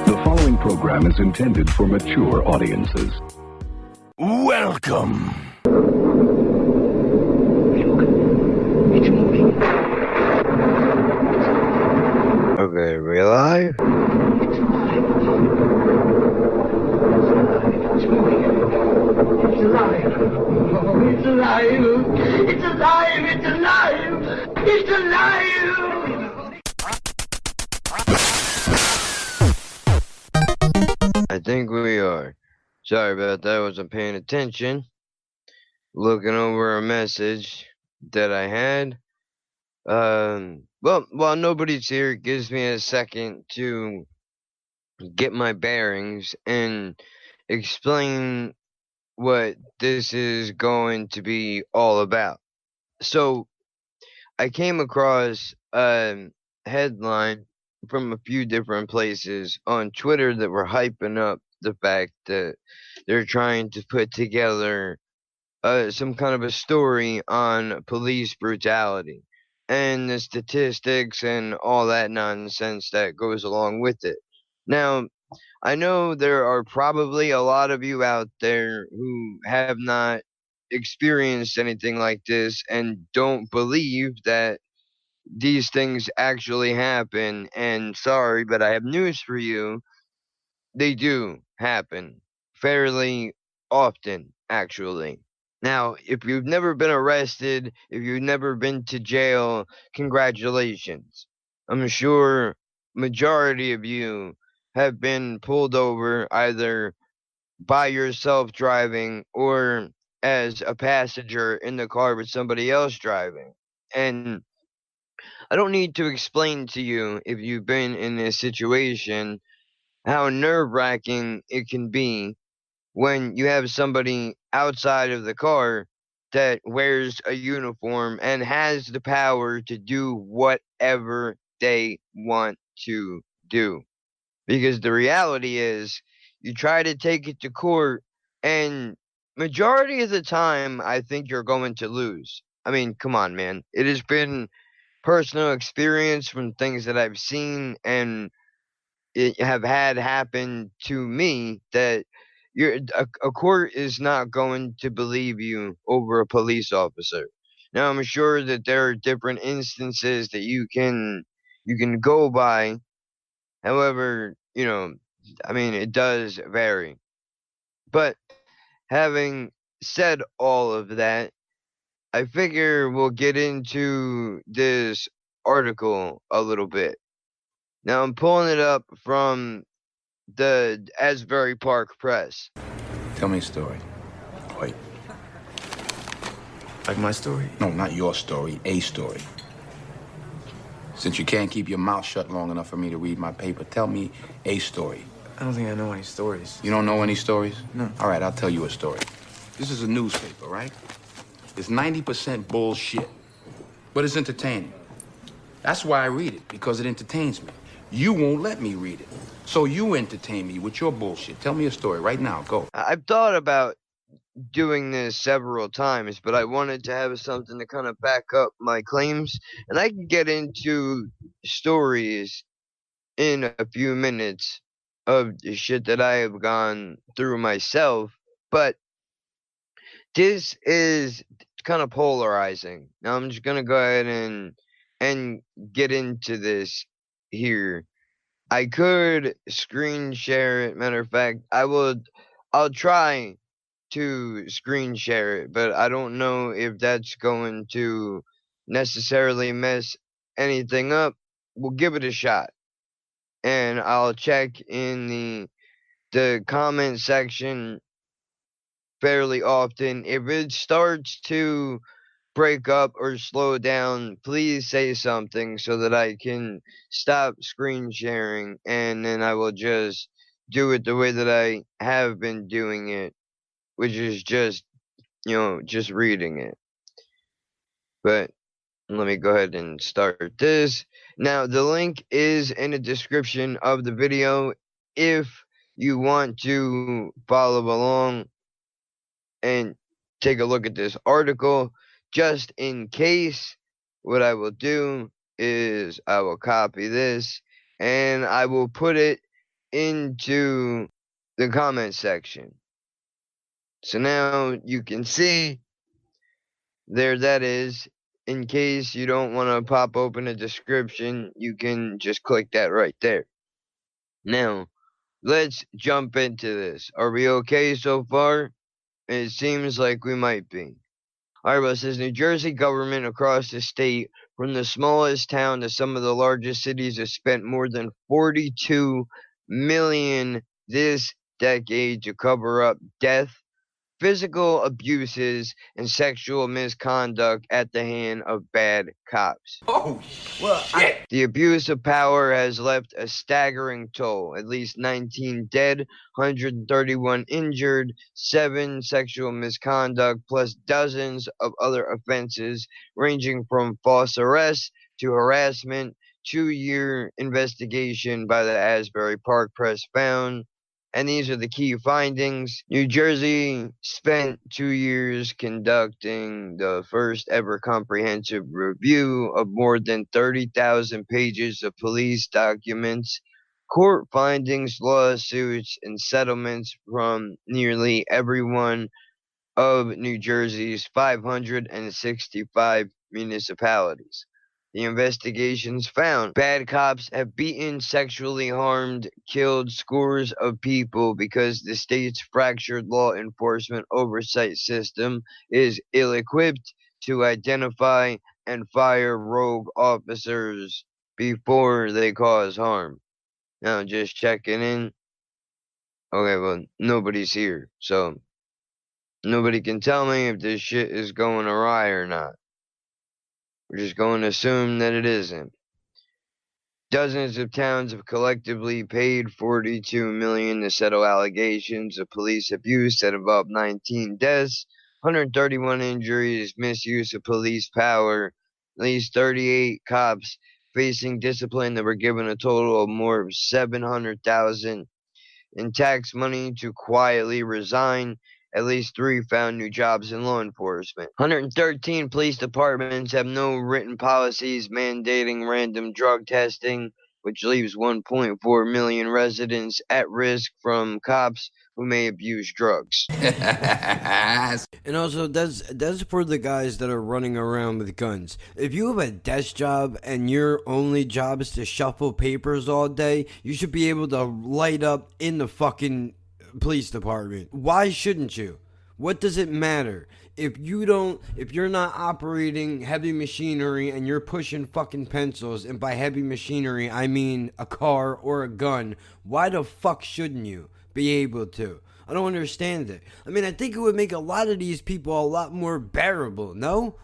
The following program is intended for mature audiences. Welcome. It's moving. Okay, we alive? It's alive. It's moving. It's alive. Oh, it's alive. It's alive. It's alive. It's alive. I think we are. Sorry about that, I wasn't paying attention. Looking over a message that I had. Well, while nobody's here, it gives me a second to get my bearings and explain what this is going to be all about. So, I came across a headline from a few different places on Twitter that were hyping up the fact that they're trying to put together some kind of a story on police brutality and the statistics and all that nonsense that goes along with it. Now, I know there are probably a lot of you out there who have not experienced anything like this and don't believe that these things actually happen. And sorry, but I have news for you. They do happen fairly often, actually. Now, if you've never been arrested, if you've never been to jail, congratulations. I'm sure majority of you have been pulled over either by yourself driving or as a passenger in the car with somebody else driving. And I don't need to explain to you, if you've been in this situation, how nerve-wracking it can be when you have somebody outside of the car that wears a uniform and has the power to do whatever they want to do. Because the reality is, you try to take it to court, and majority of the time, I think you're going to lose. I mean, come on, man. It has been personal experience from things that I've seen and it have had happen to me that a court is not going to believe you over a police officer. Now I'm sure that there are different instances that you can go by. However, I mean it does vary. But having said all of that, I figure we'll get into this article a little bit. Now I'm pulling it up from the Asbury Park Press. Tell me a story. Wait. Like my story? No, not your story, a story. Since you can't keep your mouth shut long enough for me to read my paper, tell me a story. I don't think I know any stories. You don't know any stories? No. All right, I'll tell you a story. This is a newspaper, right? It's 90% bullshit, but it's entertaining. That's why I read it, because it entertains me. You won't let me read it, so you entertain me with your bullshit. Tell me a story right now, go. I've thought about doing this several times, but I wanted to have something to kind of back up my claims, and I can get into stories in a few minutes of the shit that I have gone through myself, but this is kind of polarizing. Now I'm just gonna go ahead and get into this here. I could screen share it. Matter of fact, I'll try to screen share it, but I don't know if that's going to necessarily mess anything up. We'll give it a shot. And I'll check in the comment section fairly often. If it starts to break up or slow down, please say something so that I can stop screen sharing, and then I will just do it the way that I have been doing it, which is just reading it. But let me go ahead and start this. Now, the link is in the description of the video if you want to follow along and take a look at this article. Just in case, what I will do is I will copy this and I will put it into the comment section. So now you can see there that is. In case you don't want to pop open a description, you can just click that right there. Now, let's jump into this. Are we okay so far? It seems like we might be. Alright, well, it says New Jersey government across the state, from the smallest town to some of the largest cities, has spent more than $42 million this decade to cover up death, physical abuses, and sexual misconduct at the hand of bad cops. Oh, shit! The abuse of power has left a staggering toll. At least 19 dead, 131 injured, 7 sexual misconduct, plus dozens of other offenses ranging from false arrests to harassment. 2-year investigation by the Asbury Park Press found, and these are the key findings. New Jersey spent 2 years conducting the first ever comprehensive review of more than 30,000 pages of police documents, court findings, lawsuits, and settlements from nearly every one of New Jersey's 565 municipalities. The investigations found bad cops have beaten, sexually harmed, killed scores of people because the state's fractured law enforcement oversight system is ill-equipped to identify and fire rogue officers before they cause harm. Now, just checking in. Okay, well, nobody's here, so nobody can tell me if this shit is going awry or not. We're just going to assume that it isn't. Dozens of towns have collectively paid $42 million to settle allegations of police abuse that involved 19 deaths, 131 injuries, misuse of police power, at least 38 cops facing discipline that were given a total of more of $700,000 in tax money to quietly resign. At least 3 found new jobs in law enforcement. 113 police departments have no written policies mandating random drug testing, which leaves 1.4 million residents at risk from cops who may abuse drugs. And also, that's for the guys that are running around with guns. If you have a desk job and your only job is to shuffle papers all day, you should be able to light up in the fucking police department. Why shouldn't you? What does it matter? If you're not operating heavy machinery and you're pushing fucking pencils, and by heavy machinery I mean a car or a gun, why the fuck shouldn't you be able to? I don't understand it. I mean, I think it would make a lot of these people a lot more bearable, no?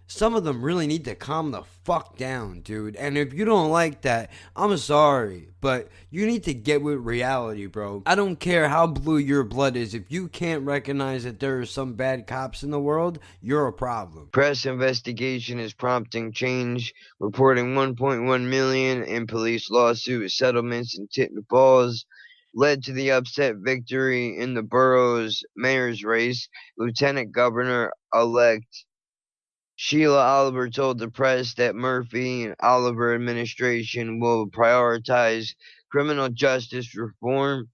Some of them really need to calm the fuck down, dude. And if you don't like that, I'm sorry, but you need to get with reality, bro. I don't care how blue your blood is. If you can't recognize that there are some bad cops in the world, you're a problem. Press investigation is prompting change, reporting 1.1 million in police lawsuit settlements in Tinton Falls led to the upset victory in the borough's mayor's race. Lieutenant Governor-elect Sheila Oliver told the press that Murphy and Oliver administration will prioritize criminal justice reform,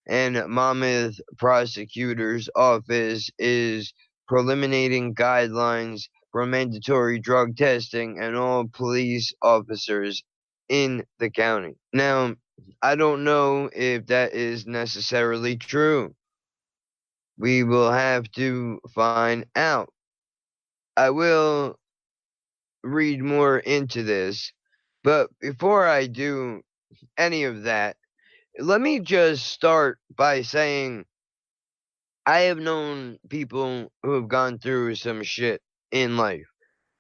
and Monmouth prosecutor's office is preliminating guidelines for mandatory drug testing and all police officers in the county. Now, I don't know if that is necessarily true. We will have to find out. I will read more into this, but before I do any of that, let me just start by saying I have known people who have gone through some shit in life.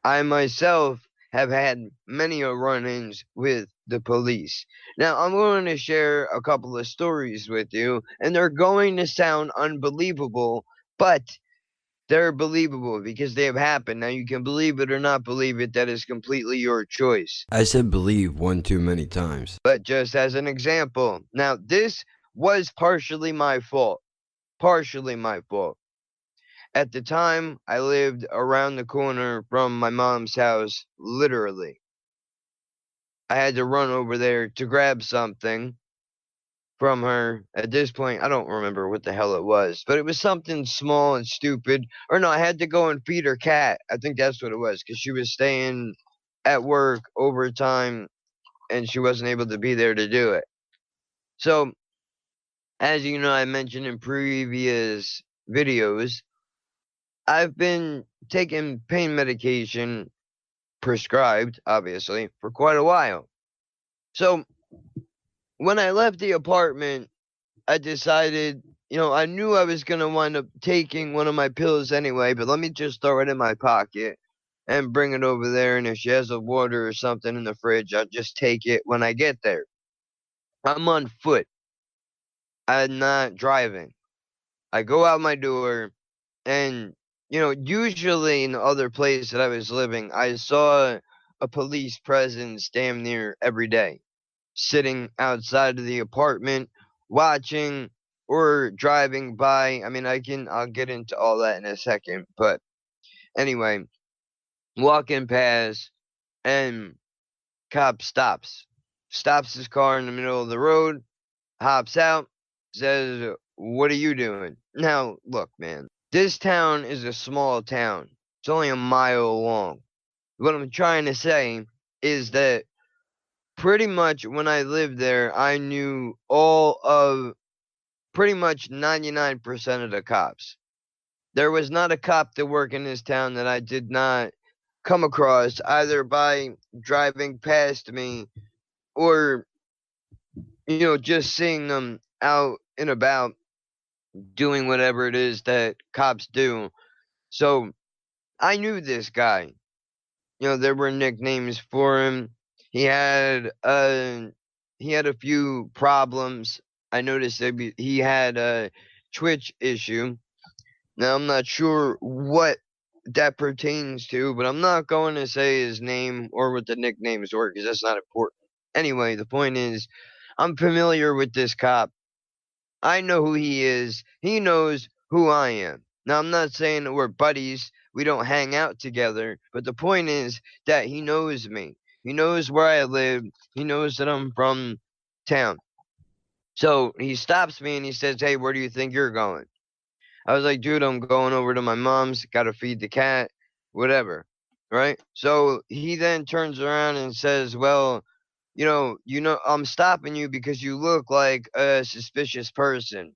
I myself have had many run-ins with the police. Now, I'm going to share a couple of stories with you, and they're going to sound unbelievable, but they're believable because they have happened. Now, you can believe it or not believe it. That is completely your choice. I said believe one too many times. But just as an example, now, this was partially my fault. Partially my fault. At the time, I lived around the corner from my mom's house, literally. I had to run over there to grab something from her. At this point, I don't remember what the hell it was, but it was something small and stupid. Or no, I had to go and feed her cat. I think that's what it was, because she was staying at work overtime and she wasn't able to be there to do it. So, as you know, I mentioned in previous videos, I've been taking pain medication prescribed, obviously, for quite a while. So, when I left the apartment, I decided, I knew I was going to wind up taking one of my pills anyway, but let me just throw it in my pocket and bring it over there. And if she has a water or something in the fridge, I'll just take it when I get there. I'm on foot. I'm not driving. I go out my door, and, usually in the other place that I was living, I saw a police presence damn near every day, sitting outside of the apartment, watching or driving by. I mean, I'll get into all that in a second, but anyway, walking past, and cop stops his car in the middle of the road, hops out, says, "What are you doing?" Now, look, man, this town is a small town. It's only a mile long. What I'm trying to say is that pretty much when I lived there, I knew all of pretty much 99% of the cops. There was not a cop that worked in this town that I did not come across either by driving past me or, just seeing them out and about doing whatever it is that cops do. So I knew this guy. There were nicknames for him. He had a few problems. I noticed that he had a Twitch issue. Now I'm not sure what that pertains to, but I'm not going to say his name or what the nicknames were because that's not important. Anyway, the point is, I'm familiar with this cop. I know who he is. He knows who I am. Now, I'm not saying that we're buddies. We don't hang out together. But the point is that he knows me. He knows where I live. He knows that I'm from town. So he stops me and he says, "Hey, where do you think you're going?" I was like, "Dude, I'm going over to my mom's. Got to feed the cat, whatever." Right? So he then turns around and says, "Well, I'm stopping you because you look like a suspicious person."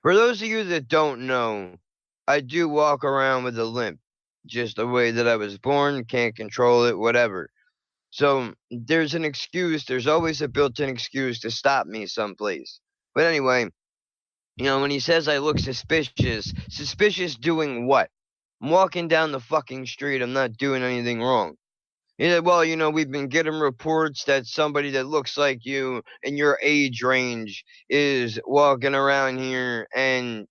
For those of you that don't know, I do walk around with a limp. Just the way that I was born, can't control it, whatever. So there's an excuse, there's always a built in excuse to stop me someplace. But anyway, when he says I look suspicious doing what? I'm walking down the fucking street, I'm not doing anything wrong. Yeah, well, we've been getting reports that somebody that looks like you in your age range is walking around here and,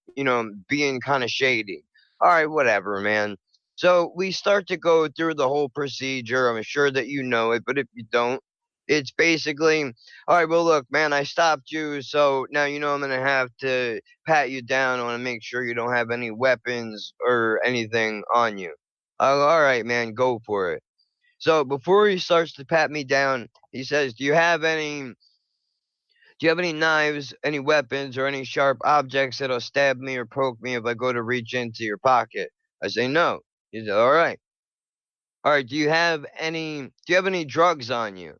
being kind of shady. All right, whatever, man. So we start to go through the whole procedure. I'm sure that you know it, but if you don't, it's basically, all right, well, look, man, I stopped you, so now I'm going to have to pat you down. I want to make sure you don't have any weapons or anything on you. All right, man, go for it. So before he starts to pat me down, he says, Do you have any knives, any weapons, or any sharp objects that'll stab me or poke me if I go to reach into your pocket?" I say, "No." He said, "All right. All right, do you have any drugs on you?"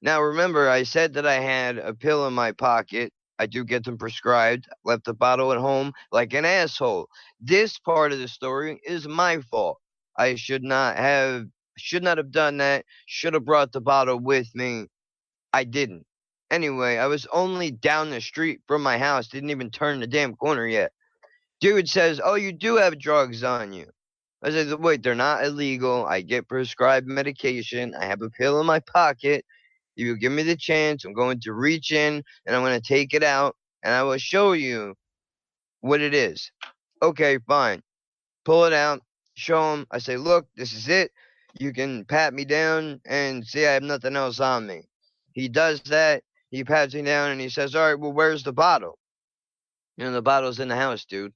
Now remember, I said that I had a pill in my pocket. I do get them prescribed. Left the bottle at home like an asshole. This part of the story is my fault. I should not have done that. Should have brought the bottle with me. I didn't. Anyway, I was only down the street from my house. Didn't even turn the damn corner yet. Dude says, "Oh, you do have drugs on you." I said, "Wait, they're not illegal. I get prescribed medication. I have a pill in my pocket. You give me the chance. I'm going to reach in and I'm going to take it out and I will show you what it is." Okay, fine. Pull it out, show him. I say, "Look, this is it. You can pat me down and see I have nothing else on me." He does that. He pats me down and he says, "All right, well, where's the bottle?" "The bottle's in the house, dude."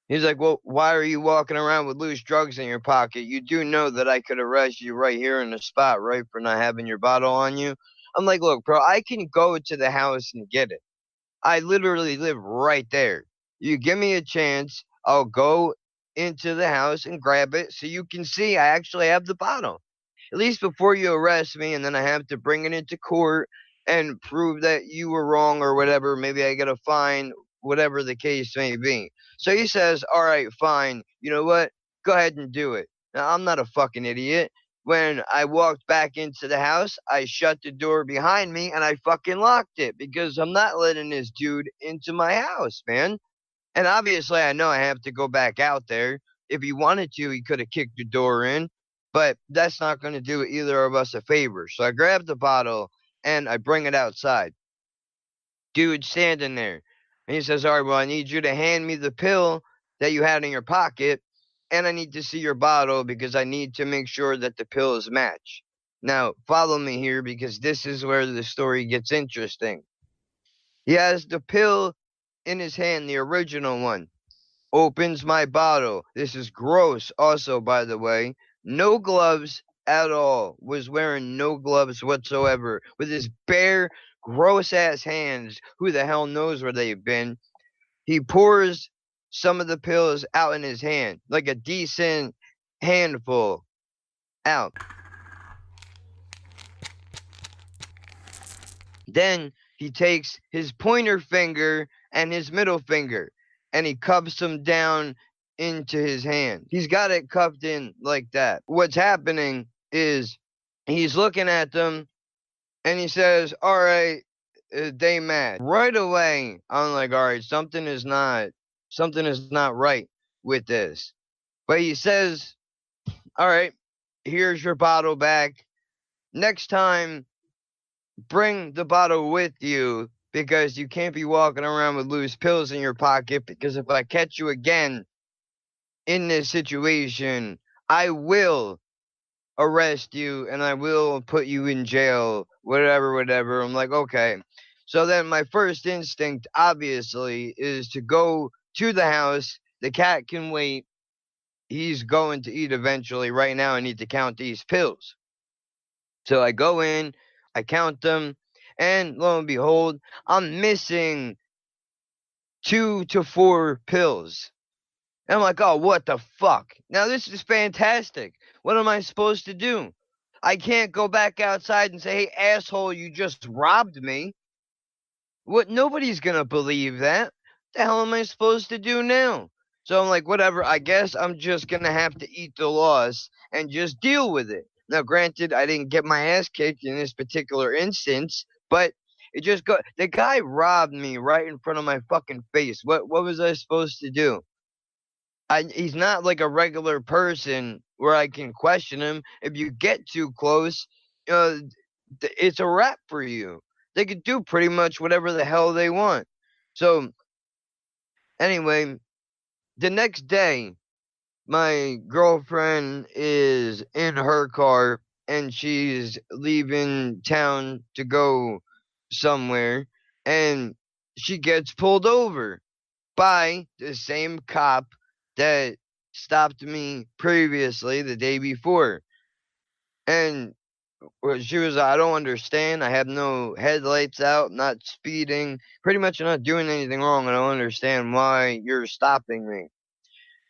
He's like, well, why are you walking around with loose drugs in your pocket? You do know that I could arrest you right here in the spot, right, for not having your bottle on you? I'm like, look, bro, I can go to the house and get it. I literally live right there. You give me a chance, I'll go into the house and grab it so you can see I actually have the bottle. At least before you arrest me, and then I have to bring it into court and prove that you were wrong or whatever. Maybe I get a fine, whatever the case may be. So he says, all right, fine. You know what? Go ahead and do it. Now, I'm not a fucking idiot. When I walked back into the house, I shut the door behind me and I fucking locked it because I'm not letting this dude into my house, man. And obviously, I know I have to go back out there. If he wanted to, he could have kicked the door in, but that's not going to do either of us a favor. So I grab the bottle and I bring it outside. Dude standing there. And he says, all right, well, I need you to hand me the pill that you had in your pocket, and I need to see your bottle because I need to make sure that the pills match. Now, follow me here because this is where the story gets interesting. He has the pill in his hand, the original one. Opens my bottle. This is gross, also, by the way. No gloves at all. Was wearing no gloves whatsoever. With his bare, gross ass hands. Who the hell knows where they've been? He pours some of the pills out in his hand, like a decent handful out. Then he takes his pointer finger and his middle finger and he cups them down into his hand. He's got it cupped in like that. What's happening is he's looking at them and he says, all right, they match. Right away, I'm like, all right, something is not right with this. But he says, all right, here's your bottle back. Next time, bring the bottle with you because you can't be walking around with loose pills in your pocket because if I catch you again in this situation, I will arrest you and I will put you in jail, whatever, whatever. I'm like, okay. So then my first instinct, obviously, is to go to the house. The cat can wait. He's going to eat eventually. Right now, I need to count these pills. So I go in, I count them, and lo and behold, I'm missing 2 to 4 pills. And I'm like, oh, what the fuck? Now, this is fantastic. What am I supposed to do? I can't go back outside and say, hey, asshole, you just robbed me. What? Nobody's going to believe that. What the hell am I supposed to do now? So I'm like, whatever. I guess I'm just going to have to eat the loss and just deal with it. Now, granted, I didn't get my ass kicked in this particular instance, but it just go. The guy robbed me right in front of my fucking face. What was I supposed to do? He's not like a regular person where I can question him. If you get too close, uh, it's a wrap for you. They could do pretty much whatever the hell they want. So, anyway, the next day, my girlfriend is in her car and she's leaving town to go somewhere, and she gets pulled over by the same cop that stopped me previously the day before. And she was, I don't understand. I have no headlights out, not speeding. Pretty much, I'm not doing anything wrong. I don't understand why you're stopping me.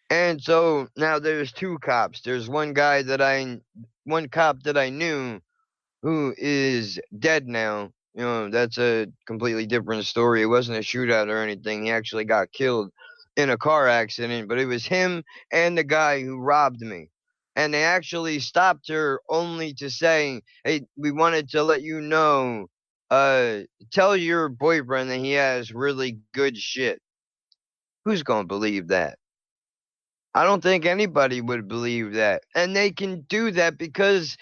And so now there's 2 cops. There's one cop that I knew who is dead now. You know, that's a completely different story. It wasn't a shootout or anything. He actually got killed in a car accident, but it was him and the guy who robbed me. And they actually stopped her only to say, hey, we wanted to let you know, tell your boyfriend that he has really good shit. Who's going to believe that? I don't think anybody would believe that. And they can do that because,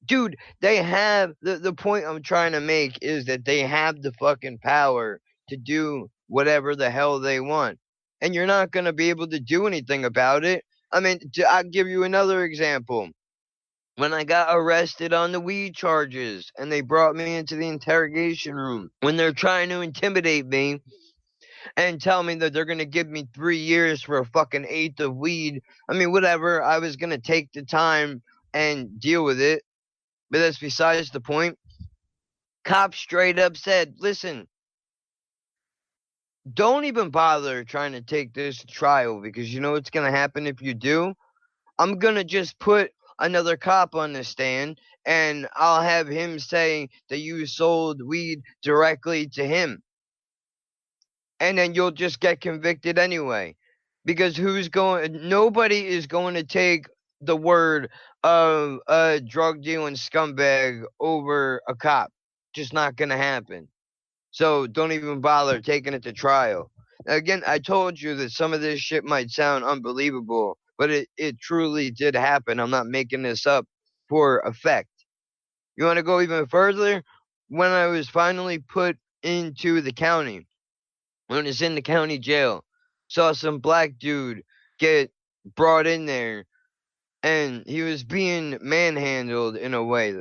dude, they have the point I'm trying to make is that they have the fucking power to do whatever the hell they want. And you're not going to be able to do anything about it. I mean, I'll give you another example. When I got arrested on the weed charges and they brought me into the interrogation room, when they're trying to intimidate me, and tell me that they're gonna give me 3 years for a fucking eighth of weed. I mean, whatever. I was gonna take the time and deal with it, but that's besides the point. Cop straight up said, "Listen, don't even bother trying to take this to trial because you know what's gonna happen if you do? I'm gonna just put another cop on the stand and I'll have him say that you sold weed directly to him. And then you'll just get convicted anyway. Because nobody is going to take the word of a drug dealing scumbag over a cop. Just not gonna happen. So don't even bother taking it to trial." Again, I told you that some of this shit might sound unbelievable, but it truly did happen. I'm not making this up for effect. You want to go even further? When I was finally put into the county, when I was in the county jail, saw some black dude get brought in there and he was being manhandled in a way,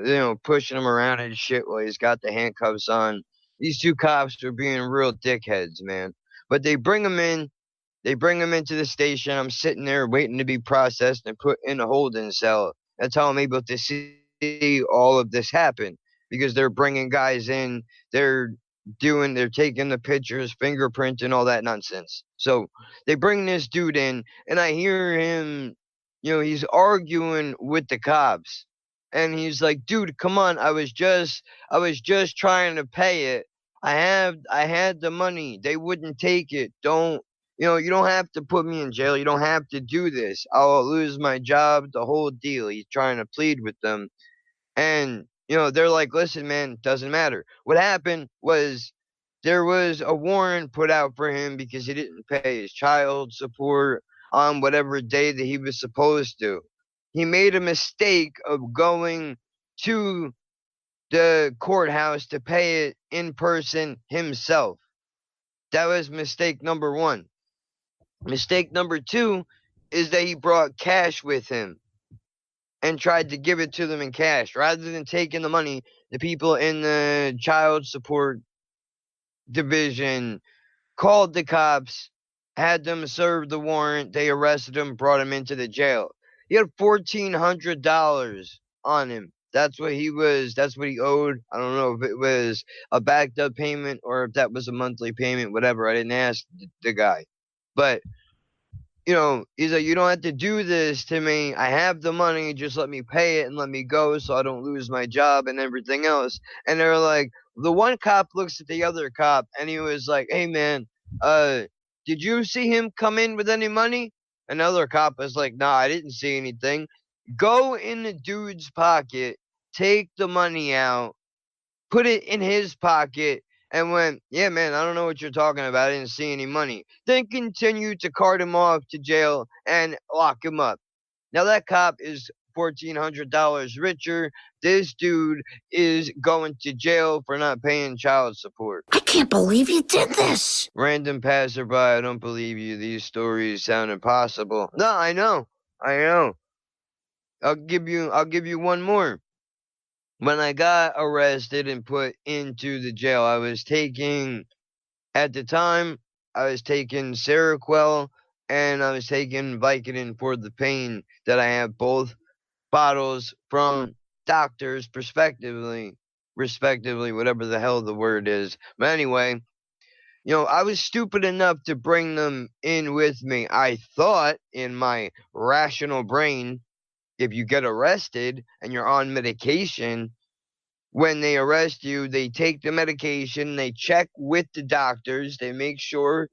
pushing him around and shit while he's got the handcuffs on. These two cops were being real dickheads, man. But they bring him into the station. I'm sitting there waiting to be processed and put in a holding cell. That's how I'm able to see all of this happen because they're bringing guys in, they're they're taking the pictures, fingerprint, and all that nonsense. So they bring this dude in, and I hear him, he's arguing with the cops, and he's like, "Dude, come on! I was just trying to pay it. I had the money. They wouldn't take it. You don't have to put me in jail. You don't have to do this. I'll lose my job, the whole deal." He's trying to plead with them. And, they're like, "Listen, man, doesn't matter." What happened was there was a warrant put out for him because he didn't pay his child support on whatever day that he was supposed to. He made a mistake of going to the courthouse to pay it in person himself. That was mistake number one. Mistake number two is that he brought cash with him and tried to give it to them in cash rather than taking the money. The people in the child support division called the cops, had them serve the warrant. They arrested him, brought him into the jail. He had $1,400 on him. That's what he owed. I don't know if it was a backed up payment or if that was a monthly payment, whatever. I didn't ask the guy. But he's like, "You don't have to do this to me. I have the money. Just let me pay it and let me go so I don't lose my job and everything else." And they're like, the one cop looks at the other cop and he was like, "Hey, man, did you see him come in with any money?" Another cop was like, "Nah, I didn't see anything." Go in the dude's pocket, take the money out, put it in his pocket, and went, "Yeah, man, I don't know what you're talking about. I didn't see any money." Then continued to cart him off to jail and lock him up. Now that cop is $1,400 richer. This dude is going to jail for not paying child support. I can't believe you did this. Random passerby, I don't believe you. These stories sound impossible. No, I know. I know. I'll give you one more. When I got arrested and put into the jail, at the time, I was taking Seroquel and I was taking Vicodin for the pain that I have, both bottles from doctors, respectively, whatever the hell the word is. But anyway, I was stupid enough to bring them in with me. I thought in my rational brain, if you get arrested and you're on medication, when they arrest you, they take the medication, they check with the doctors, they make sure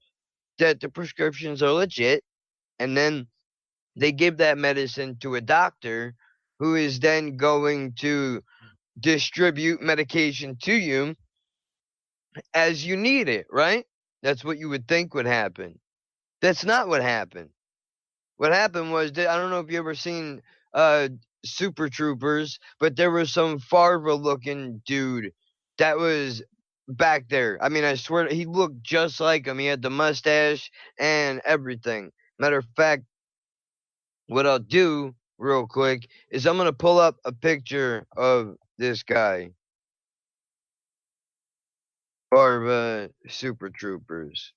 that the prescriptions are legit, and then they give that medicine to a doctor who is then going to distribute medication to you as you need it, right? That's what you would think would happen. That's not what happened. What happened was that, I don't know if you ever seen Super Troopers, but there was some Farva looking dude that was back there. I mean, I swear he looked just like him. He had the mustache and everything. Matter of fact, what I'll do real quick is I'm gonna pull up a picture of this guy. Farva Super Troopers.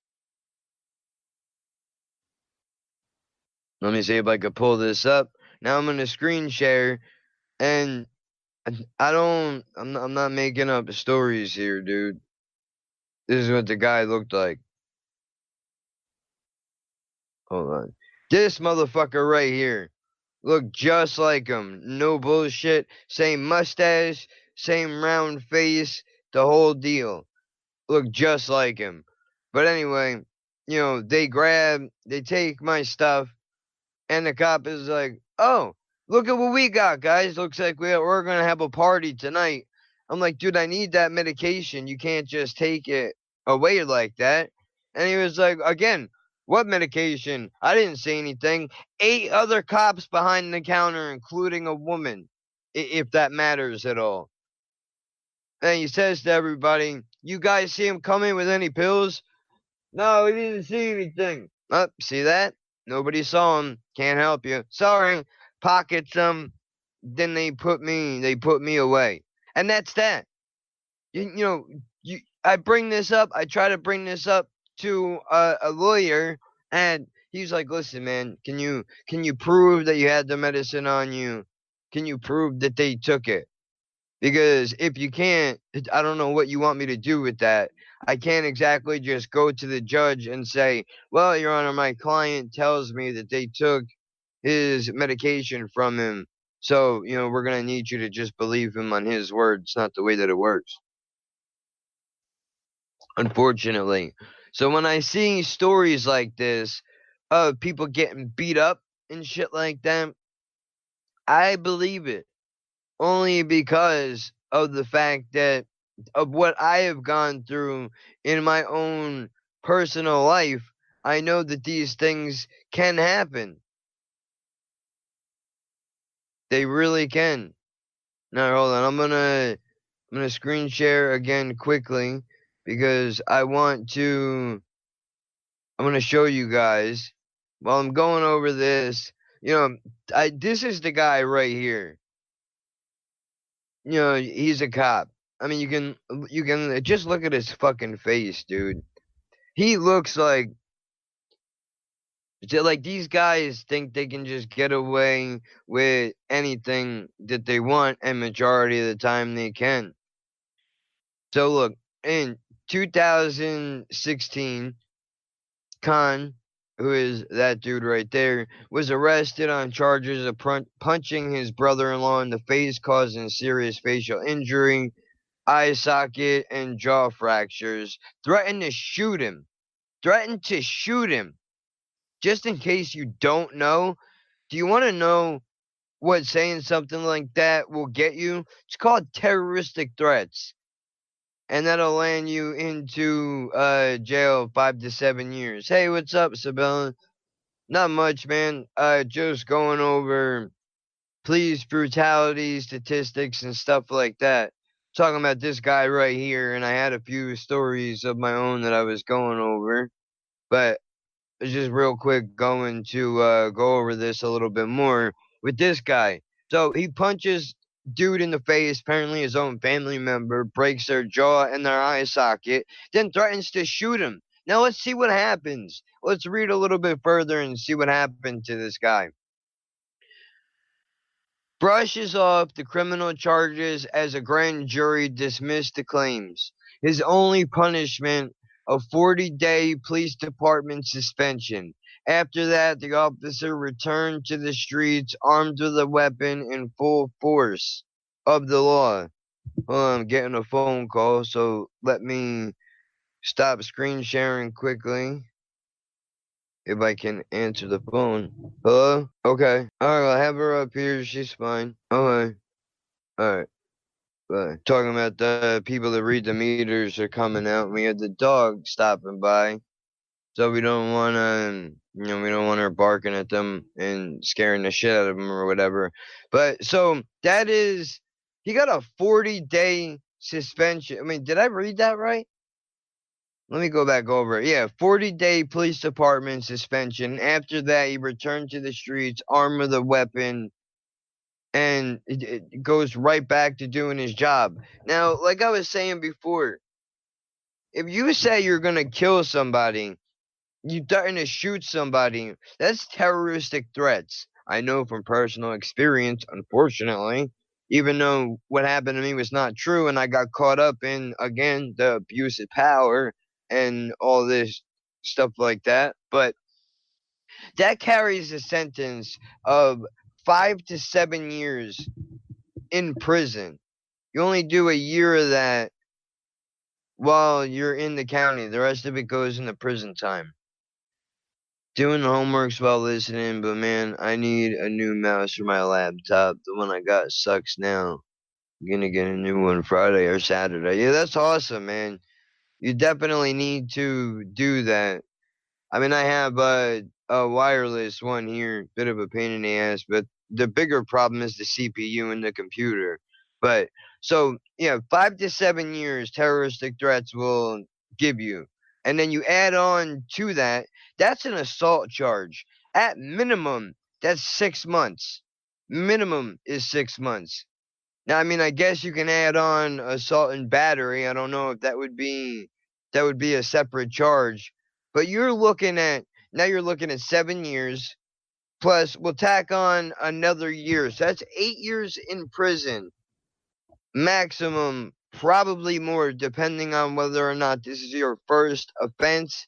Let me see if I could pull this up. Now I'm gonna screen share, and I'm not making up stories here, dude. This is what the guy looked like. Hold on. This motherfucker right here looked just like him. No bullshit. Same mustache, same round face, the whole deal. Looked just like him. But anyway, they take my stuff, and the cop is like, "Oh, look at what we got, guys. Looks like we're going to have a party tonight." I'm like, "Dude, I need that medication. You can't just take it away like that." And he was like, "Again, what medication? I didn't say anything." 8 other cops behind the counter, including a woman, if that matters at all. And he says to everybody, "You guys see him coming with any pills?" "No, we didn't see anything." "Oh, see that? Nobody saw him. Can't help you. Sorry." Pockets him. Then they put me away. And that's that. I bring this up. I try to bring this up to a lawyer, and he's like, "Listen, man, can you prove that you had the medicine on you? Can you prove that they took it? Because if you can't, I don't know what you want me to do with that. I can't exactly just go to the judge and say, 'Well, Your Honor, my client tells me that they took his medication from him. So, we're going to need you to just believe him on his word.' It's not the way that it works, unfortunately. So when I see stories like this of people getting beat up and shit like that, I believe it. Only because of the fact that of what I have gone through in my own personal life. I know that these things can happen. They really can. Now hold on, I'm gonna screen share again quickly because I'm gonna show you guys while I'm going over this. This is the guy right here. He's a cop. I mean, you can just look at his fucking face, dude. He looks like these guys think they can just get away with anything that they want, and majority of the time they can. So look, in 2016, Khan, who is that dude right there, was arrested on charges of punching his brother-in-law in the face, causing serious facial injury, eye socket, and jaw fractures. Threatened to shoot him. Threatened to shoot him. Just in case you don't know, do you want to know what saying something like that will get you? It's called terroristic threats. And that'll land you into jail 5 to 7 years. Hey, what's up, Sabella? Not much, man. Just going over police brutality statistics and stuff like that. Talking about this guy right here, and I had a few stories of my own that I was going over, but it's just real quick going to go over this a little bit more with this guy. So he punches dude in the face, apparently his own family member, breaks their jaw and their eye socket, then threatens to shoot him. Now let's see what happens. Let's read a little bit further and see what happened to this guy. Brushes off the criminal charges as a grand jury dismissed the claims. His only punishment, a 40-day police department suspension. After that, the officer returned to the streets armed with a weapon in full force of the law. Hold on, I'm getting a phone call, so let me stop screen sharing quickly. If I can answer the phone. Hello? Okay. Alright, I'll have her up here. She's fine. Okay. Alright. Talking about the people that read the meters are coming out. We had the dog stopping by. So we don't want to, we don't want her barking at them and scaring the shit out of them or whatever. But so he got a 40-day suspension. I mean, did I read that right? Let me go back over it. Yeah, 40-day police department suspension. After that, he returned to the streets, armed with a weapon, and it goes right back to doing his job. Now, like I was saying before, if you say you're going to kill somebody, you threaten to shoot somebody. That's terroristic threats. I know from personal experience, unfortunately, even though what happened to me was not true and I got caught up in, again, the abuse of power and all this stuff like that. But that carries a sentence of 5 to 7 years in prison. You only do a year of that while you're in the county. The rest of it goes into prison time. Doing the homeworks while listening, but man, I need a new mouse for my laptop. The one I got sucks now. I'm gonna get a new one Friday or Saturday. Yeah, that's awesome, man. You definitely need to do that. I mean, I have a wireless one here, bit of a pain in the ass, but the bigger problem is the CPU in the computer. But so, yeah, 5 to 7 years terroristic threats will give you. And then you add on to that, that's an assault charge. At minimum, that's 6 months. Minimum is 6 months. Now, I mean, I guess you can add on assault and battery. I don't know if that would be a separate charge. But you're looking at 7 years plus we'll tack on another year. So that's 8 years in prison. Maximum, probably more, depending on whether or not this is your first offense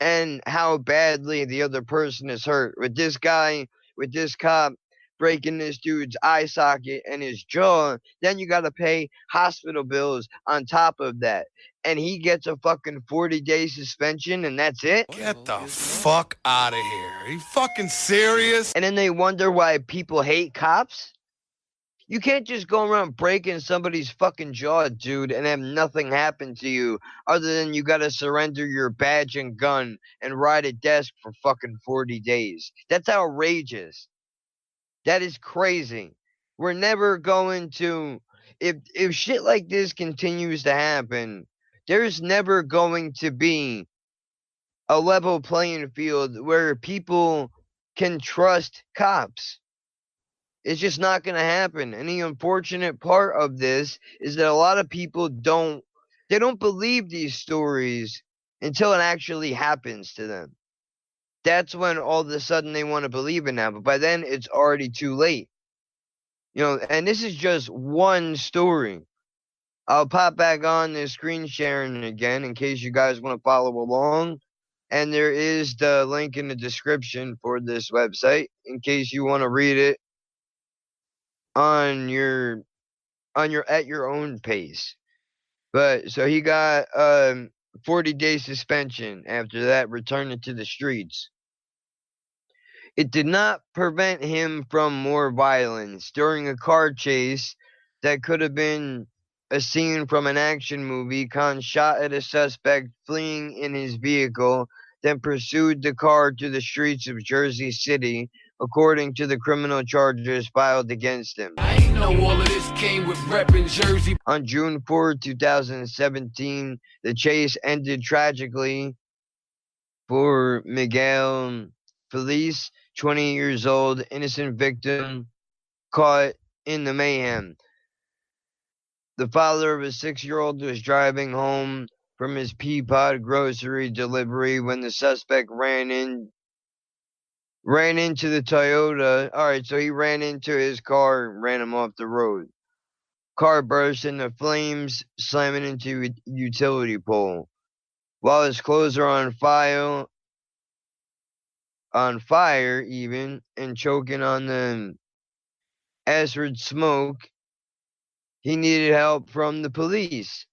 and how badly the other person is hurt. With this cop breaking this dude's eye socket and his jaw, then you got to pay hospital bills on top of that. And he gets a fucking 40-day suspension and that's it? Get the fuck out of here. Are you fucking serious? And then they wonder why people hate cops? You can't just go around breaking somebody's fucking jaw, dude, and have nothing happen to you other than you gotta surrender your badge and gun and ride a desk for fucking 40 days. That's outrageous. That is crazy. We're never going to, if shit like this continues to happen, there's never going to be a level playing field where people can trust cops. It's just not going to happen. And the unfortunate part of this is that a lot of people don't believe these stories until it actually happens to them. That's when all of a sudden they want to believe in that. But by then it's already too late. You know, and this is just one story. I'll pop back on the screen sharing again in case you guys want to follow along. And there is the link in the description for this website in case you want to read it at your own pace. But so he got 40-day suspension. After that, returning to the streets. It did not prevent him from more violence. During a car chase that could have been a scene from an action movie, Khan shot at a suspect fleeing in his vehicle, then pursued the car to the streets of Jersey City, according to the criminal charges filed against him. I ain't know all of this came with reppin' Jersey. On June 4, 2017, the chase ended tragically for Miguel Feliz, 20 years old, innocent victim caught in the mayhem. The father of a 6-year-old was driving home from his Peapod grocery delivery when the suspect ran into the Toyota. Alright, so he ran into his car and ran him off the road. Car burst into flames, slamming into a utility pole. While his clothes are on fire even, and choking on the acrid smoke, he needed help from the police.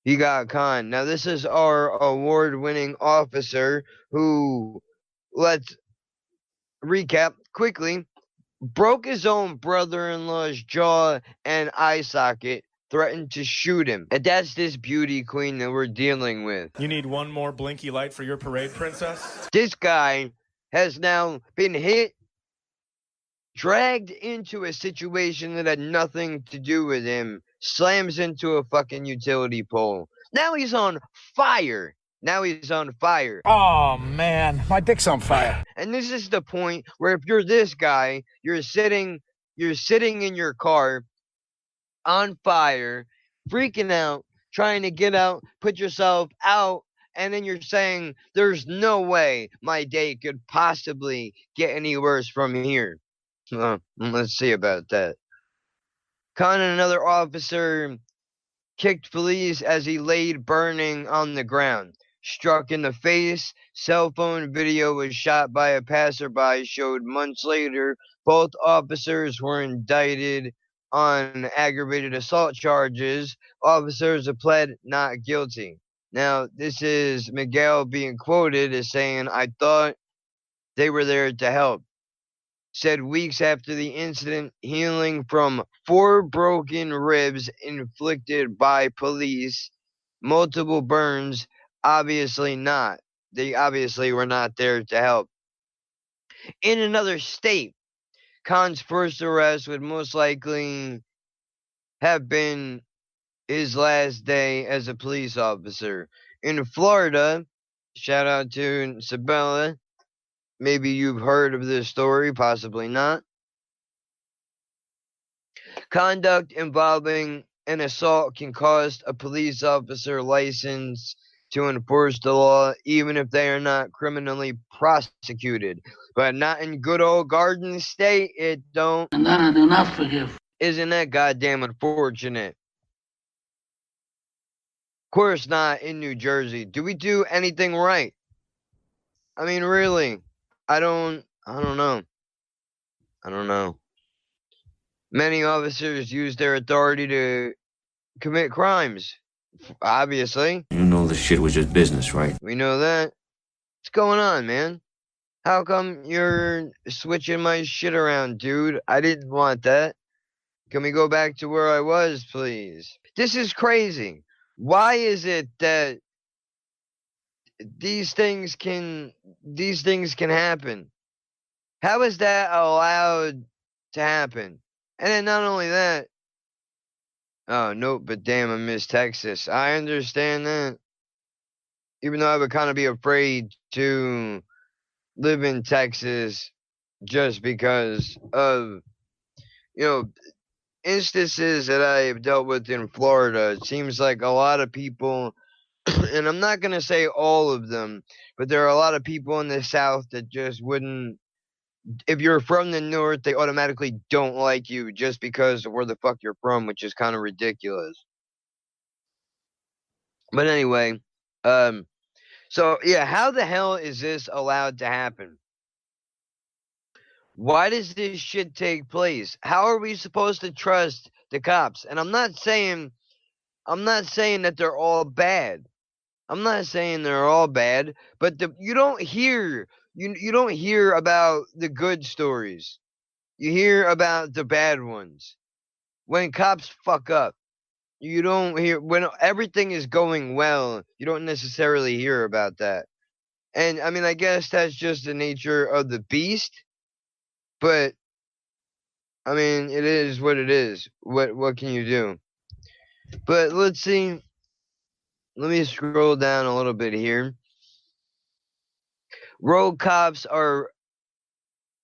He got conned. Now this is our award-winning officer who, let's recap quickly, broke his own brother-in-law's jaw and eye socket, threatened to shoot him. And that's this beauty queen that we're dealing with. You need one more blinky light for your parade, princess? This guy has now been hit, dragged into a situation that had nothing to do with him, slams into a fucking utility pole. Now he's on fire. Oh man, my dick's on fire. And this is the point where if you're this guy, you're sitting in your car on fire, freaking out, trying to get out, put yourself out and then you're saying there's no way my day could possibly get any worse from here. Let's see about that. Khan and another officer kicked police as he laid burning on the ground. Struck in the face. Cell phone video was shot by a passerby showed months later. Both officers were indicted on aggravated assault charges. Officers have pled not guilty. Now, this is Miguel being quoted as saying, "I thought they were there to help." Said weeks after the incident, healing from 4 broken ribs inflicted by police, multiple burns, obviously not. They obviously were not there to help. In another state, Khan's first arrest would most likely have been his last day as a police officer. In Florida, shout out to Sabella. Maybe you've heard of this story, possibly not. Conduct involving an assault can cost a police officer license to enforce the law, even if they are not criminally prosecuted. But not in good old Garden State, it don't. And that I do not forgive. Isn't that goddamn unfortunate? Of course not in New Jersey. Do we do anything right? I mean, really, I don't know. I don't know. Many officers use their authority to commit crimes, obviously. You know this shit was just business, right? We know that. What's going on, man? How come you're switching my shit around, dude? I didn't want that. Can we go back to where I was, please? This is crazy. Why is it that these things can happen? How is that allowed to happen? And then not only that, oh, nope, but damn, I miss Texas. I understand that. Even though I would kind of be afraid to live in Texas just because of, instances that I've dealt with in Florida. It seems like a lot of people, and I'm not going to say all of them, but there are a lot of people in the South that just wouldn't, if you're from the North, they automatically don't like you just because of where the fuck you're from, which is kind of ridiculous. But anyway, so yeah, how the hell is this allowed to happen? Why does this shit take place? How are we supposed to trust the cops? And I'm not saying that they're all bad. I'm not saying they're all bad, but you don't hear about the good stories. You hear about the bad ones. When cops fuck up, you don't hear. When everything is going well, you don't necessarily hear about that. And I mean, I guess that's just the nature of the beast. But I mean, it is what it is. What can you do? But let's see. Let me scroll down a little bit here. Road cops are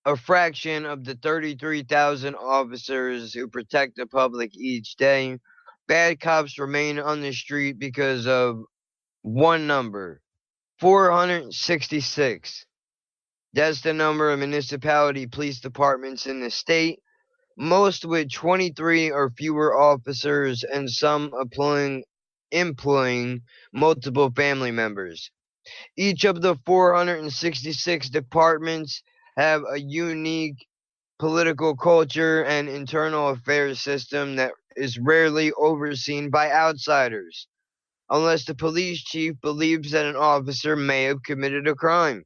a fraction of the 33,000 officers who protect the public each day. Bad cops remain on the street because of one number, 466. That's the number of municipality police departments in the state, most with 23 or fewer officers and some employing multiple family members. Each of the 466 departments have a unique political culture and internal affairs system that is rarely overseen by outsiders, unless the police chief believes that an officer may have committed a crime.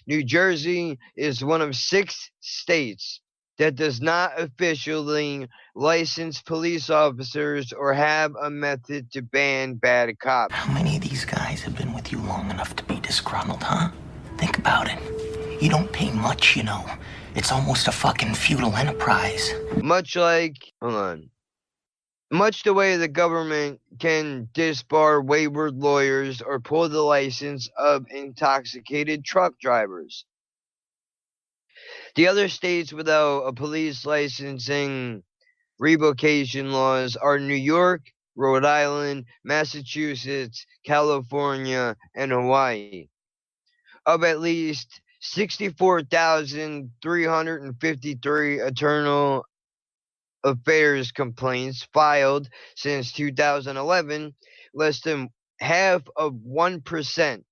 New Jersey is one of 6 states that does not officially license police officers or have a method to ban bad cops. How many of these guys have been with you long enough to be disgruntled, huh? Think about it. You don't pay much, you know. It's almost a fucking feudal enterprise. Much the way the government can disbar wayward lawyers or pull the license of intoxicated truck drivers. The other states without a police licensing revocation laws are New York, Rhode Island, Massachusetts, California, and Hawaii. Of at least 64,353 internal affairs complaints filed since 2011, less than half of 1%,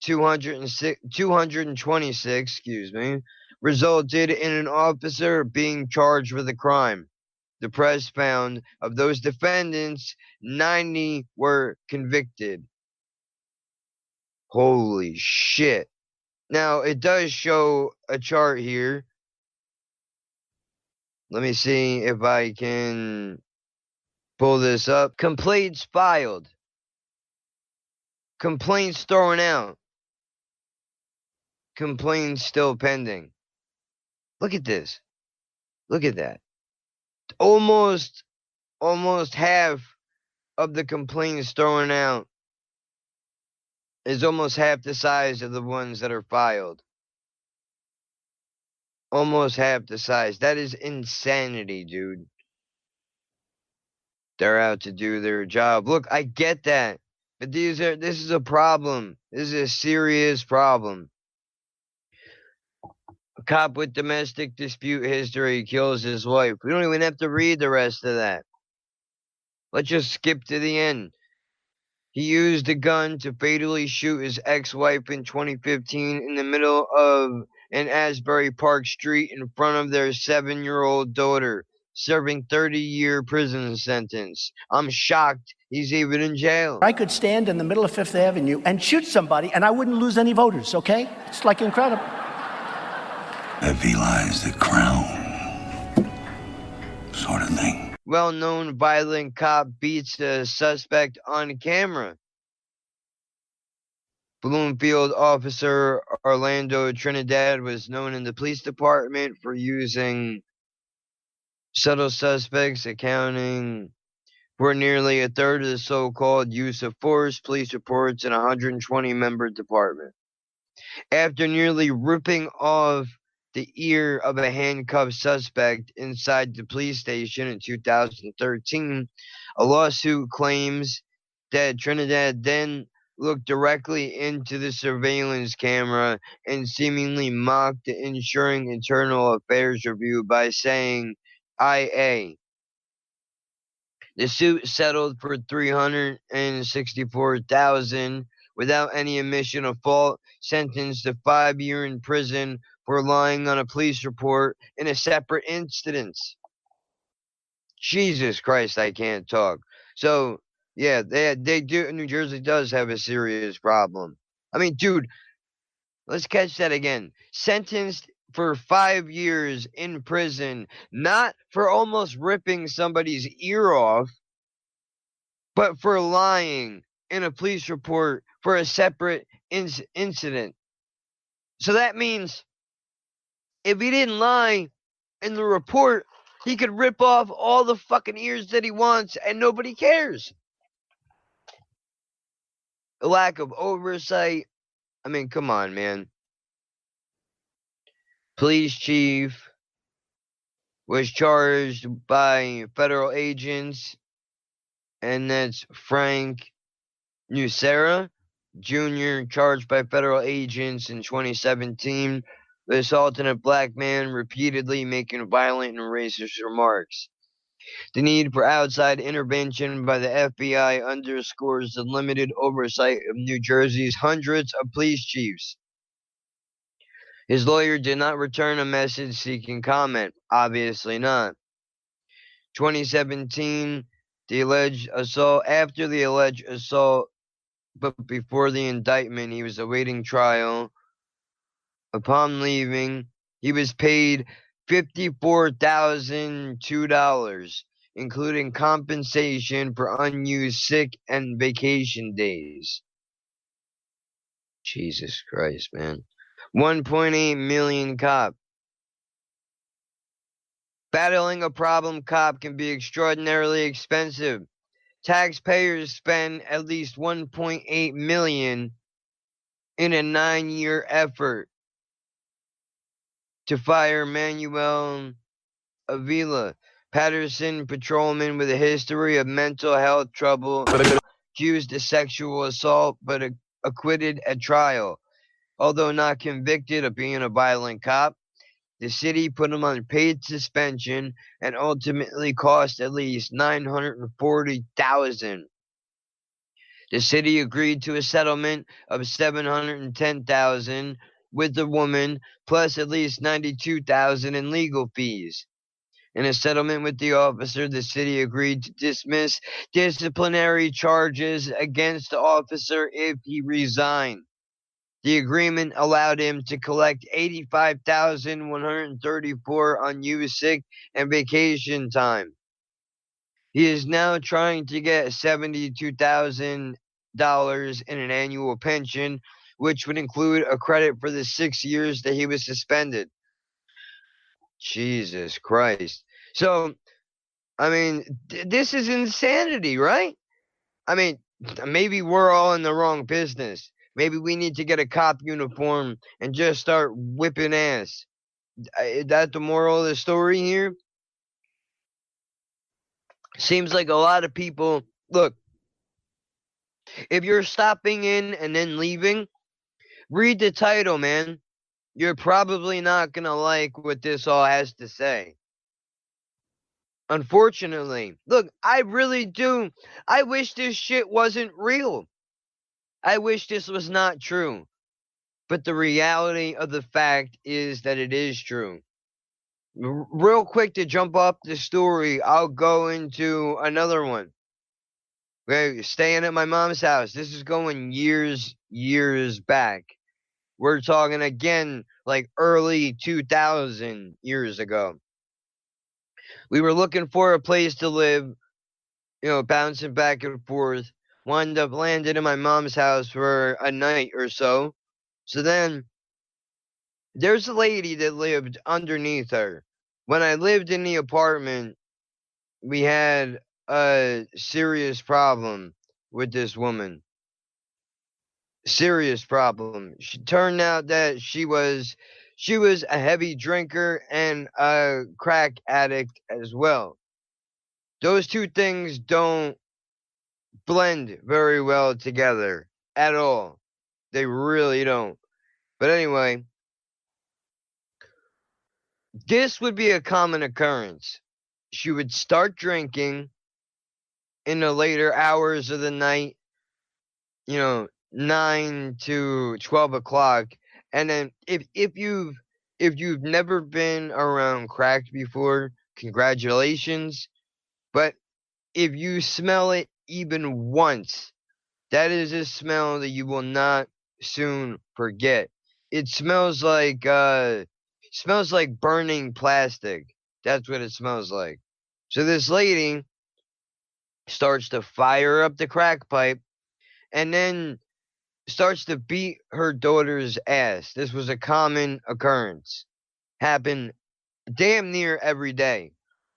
226, resulted in an officer being charged with a crime. The press found of those defendants, 90 were convicted. Holy shit. Now, it does show a chart here. Let me see if I can pull this up. Complaints filed. Complaints thrown out. Complaints still pending. Look at this. Look at that. Almost half of the complaints thrown out is almost half the size of the ones that are filed. Almost half the size. That is insanity, dude. They're out to do their job. Look, I get that. But this is a problem. This is a serious problem. A cop with domestic dispute history kills his wife. We don't even have to read the rest of that. Let's just skip to the end. He used a gun to fatally shoot his ex-wife in 2015 in the middle of an Asbury Park street in front of their 7-year-old daughter, serving 30-year prison sentence. I'm shocked he's even in jail. I could stand in the middle of Fifth Avenue and shoot somebody and I wouldn't lose any voters, okay? It's like incredible. Heavy lies the crown, sort of thing. Well-known violent cop beats a suspect on camera. Bloomfield officer Orlando Trinidad was known in the police department for using subtle suspects, accounting for nearly a third of the so-called use of force police reports in a 120-member department. After nearly ripping off the ear of a handcuffed suspect inside the police station in 2013, a lawsuit claims that Trinidad then looked directly into the surveillance camera and seemingly mocked the ensuring internal affairs review by saying, IA. The suit settled for $364,000 without any admission of fault, sentenced to 5 years in prison for lying on a police report in a separate instance. Jesus Christ, I can't talk. So, yeah, they do. New Jersey does have a serious problem. I mean, dude, let's catch that again. Sentenced for 5 years in prison, not for almost ripping somebody's ear off, but for lying in a police report for a separate incident. So that means if he didn't lie in the report, he could rip off all the fucking ears that he wants and nobody cares. A lack of oversight. I mean, come on, man. Police chief was charged by federal agents, and that's Frank Nucera Jr., charged by federal agents in 2017 with assaulting a black man, repeatedly making violent and racist remarks. The need for outside intervention by the FBI underscores the limited oversight of New Jersey's hundreds of police chiefs. His lawyer did not return a message seeking comment. Obviously not. 2017, the alleged assault. After the alleged assault, but before the indictment, he was awaiting trial. Upon leaving, he was paid $54,002, including compensation for unused sick and vacation days. Jesus Christ, man. 1.8 million cop. Battling a problem cop can be extraordinarily expensive. Taxpayers spend at least $1.8 million in a 9-year effort to fire Manuel Avila, Patterson patrolman with a history of mental health trouble, accused of sexual assault but acquitted at trial. Although not convicted of being a violent cop, the city put him on paid suspension and ultimately cost at least $940,000. The city agreed to a settlement of $710,000 with the woman, plus at least $92,000 in legal fees. In a settlement with the officer, the city agreed to dismiss disciplinary charges against the officer if he resigned. The agreement allowed him to collect $85,134 unused sick and vacation time. He is now trying to get $72,000 in an annual pension, which would include a credit for the 6 years that he was suspended. Jesus Christ. So, I mean, this is insanity, right? I mean, maybe we're all in the wrong business. Maybe we need to get a cop uniform and just start whipping ass. Is that the moral of the story here? Seems like a lot of people, look, if you're stopping in and then leaving, read the title, man. You're probably not going to like what this all has to say. Unfortunately, look, I really do. I wish this shit wasn't real. I wish this was not true. But the reality of the fact is that it is true. Real quick to jump off the story, I'll go into another one. Okay, staying at my mom's house. This is going years back. We're talking again like early 2000 years ago. We were looking for a place to live, bouncing back and forth. Wound up landing in my mom's house for a night or so. So then, there's a lady that lived underneath her. When I lived in the apartment, we had a serious problem with this woman. Serious problem. She turned out that she was a heavy drinker and a crack addict as well. Those two things don't blend very well together at all. They really don't. But anyway, this would be a common occurrence. She would start drinking in the later hours of the night, 9 to 12 o'clock. And then if you've never been around crack before, congratulations. But if you smell it even once, that is a smell that you will not soon forget. It smells like burning plastic. That's what it smells like. So this lady starts to fire up the crack pipe and then starts to beat her daughter's ass. This was a common occurrence. Happened damn near every day.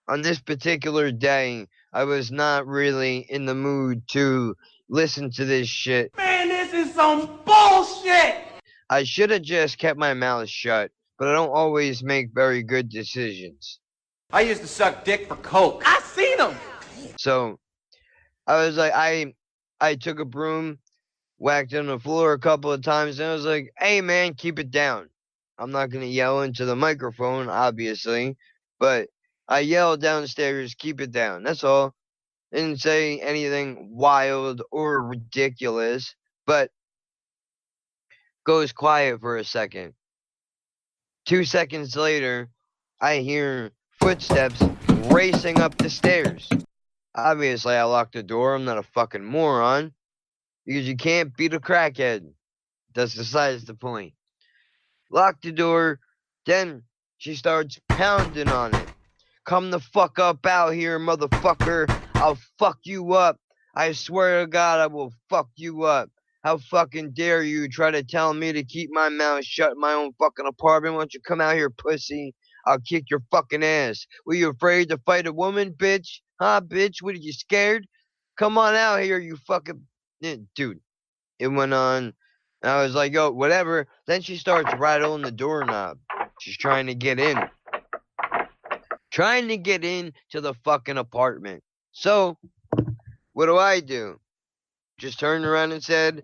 On this particular day, I was not really in the mood to listen to this shit. Man, this is some bullshit! I should have just kept my mouth shut, but I don't always make very good decisions. I used to suck dick for coke. I seen him! So, I was like, I took a broom, whacked it on the floor a couple of times, and I was like, hey man, keep it down. I'm not going to yell into the microphone, obviously, but I yelled downstairs, keep it down. That's all. Didn't say anything wild or ridiculous, but goes quiet for a second. 2 seconds later, I hear footsteps racing up the stairs. Obviously, I locked the door. I'm not a fucking moron. Because you can't beat a crackhead. That's besides the point. Lock the door. Then she starts pounding on it. Come the fuck up out here, motherfucker. I'll fuck you up. I swear to God, I will fuck you up. How fucking dare you try to tell me to keep my mouth shut in my own fucking apartment? Why don't you come out here, pussy? I'll kick your fucking ass. Were you afraid to fight a woman, bitch? Huh, bitch? What, are you scared? Come on out here, you fucking... Dude, it went on. And I was like, yo, whatever. Then she starts rattling the doorknob. She's trying to get in. trying to get into the fucking apartment. So, what do? Just turned around and said,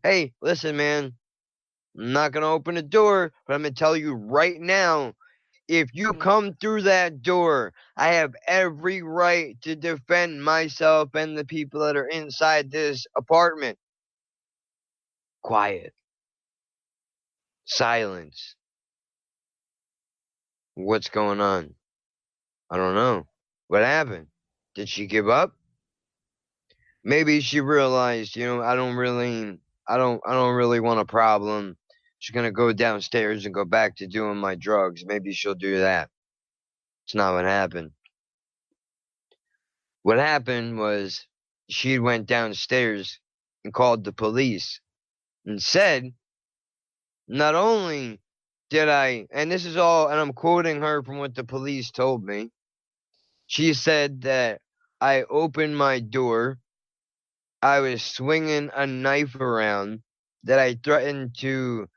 hey, listen, man, I'm not going to open the door, but I'm going to tell you right now, if you come through that door, I have every right to defend myself and the people that are inside this apartment. Quiet. Silence. What's going on? I don't know. What happened? Did she give up? Maybe she realized, I don't really want a problem. She's gonna go downstairs and go back to doing my drugs. Maybe she'll do that. It's not what happened. What happened was she went downstairs and called the police and said, not only did I, and this is all, and I'm quoting her from what the police told me. She said that I opened my door, I was swinging a knife around, that I threatened to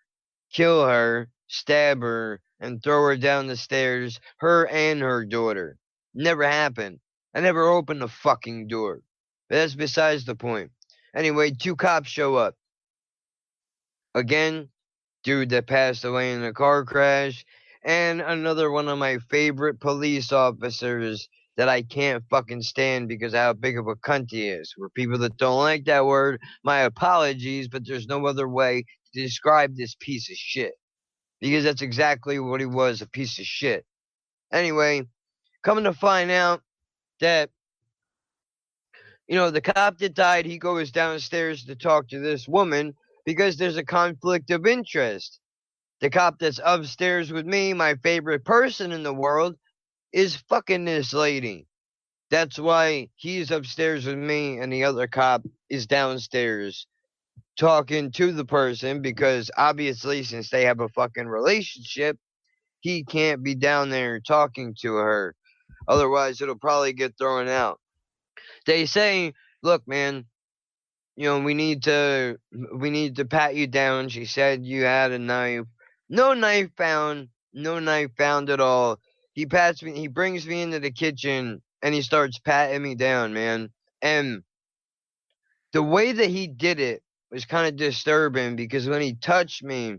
kill her, stab her, and throw her down the stairs, her and her daughter. Never happened. I never opened the fucking door. But that's besides the point. Anyway, 2 cops show up. Again, dude that passed away in a car crash, and another one of my favorite police officers that I can't fucking stand because of how big of a cunt he is. For people that don't like that word, my apologies, but there's no other way to describe this piece of shit. Because that's exactly what he was, a piece of shit. Anyway, coming to find out that, the cop that died, he goes downstairs to talk to this woman because there's a conflict of interest. The cop that's upstairs with me, my favorite person in the world, is fucking this lady. That's why he's upstairs with me and the other cop is downstairs talking to the person because obviously since they have a fucking relationship, he can't be down there talking to her. Otherwise, it'll probably get thrown out. They say, look, man, we need to pat you down. She said you had a knife. No knife found. No knife found at all. He brings me into the kitchen and he starts patting me down, man. And the way that he did it was kind of disturbing because when he touched me,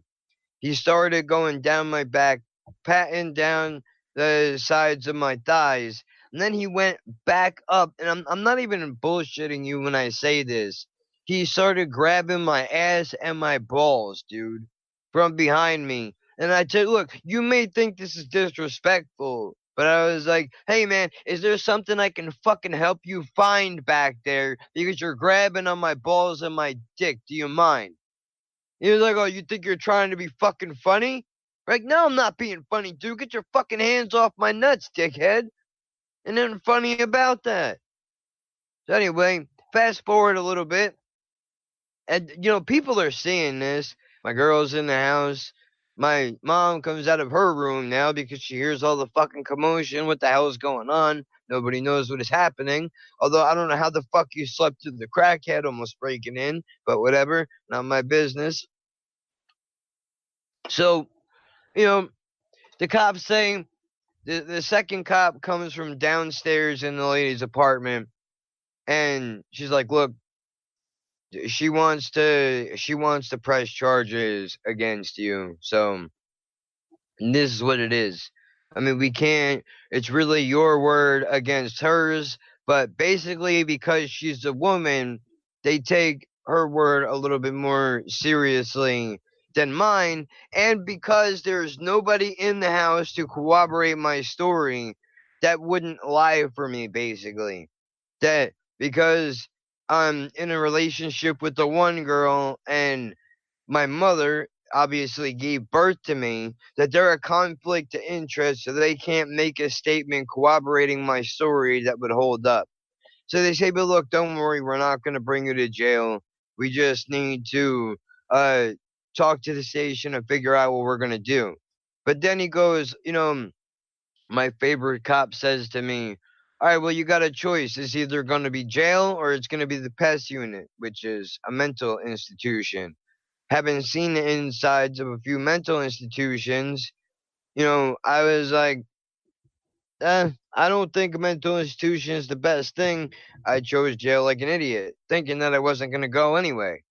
he started going down my back, patting down the sides of my thighs. And then he went back up, and I'm not even bullshitting you when I say this. He started grabbing my ass and my balls, dude, from behind me. And I said, look, you may think this is disrespectful, but I was like, hey, man, is there something I can fucking help you find back there? Because you're grabbing on my balls and my dick. Do you mind? He was like, oh, you think you're trying to be fucking funny? Like, no, I'm not being funny, dude. Get your fucking hands off my nuts, dickhead. And nothing funny about that. So anyway, fast forward a little bit. And, people are seeing this. My girl's in the house. My mom comes out of her room now because she hears all the fucking commotion. What the hell is going on? Nobody knows what is happening. Although I don't know how the fuck you slept through the crackhead almost breaking in. But whatever. Not my business. So, the cop's saying the second cop comes from downstairs in the lady's apartment, and she's like, "Look, she wants to press charges against you. So this is what it is. I mean, we can't. It's really your word against hers, but basically because she's a woman, they take her word a little bit more seriously than mine, and because there's nobody in the house to corroborate my story that wouldn't lie for me, basically. That because I'm in a relationship with the one girl and my mother obviously gave birth to me, that they're a conflict of interest, so they can't make a statement corroborating my story that would hold up. So they say, but look, don't worry, we're not going to bring you to jail. We just need to talk to the station and figure out what we're going to do. But then he goes, my favorite cop says to me, all right, well, you got a choice. It's either going to be jail or it's going to be the PES unit, which is a mental institution. Having seen the insides of a few mental institutions, I was like, I don't think a mental institution is the best thing. I chose jail like an idiot, thinking that I wasn't gonna go anyway.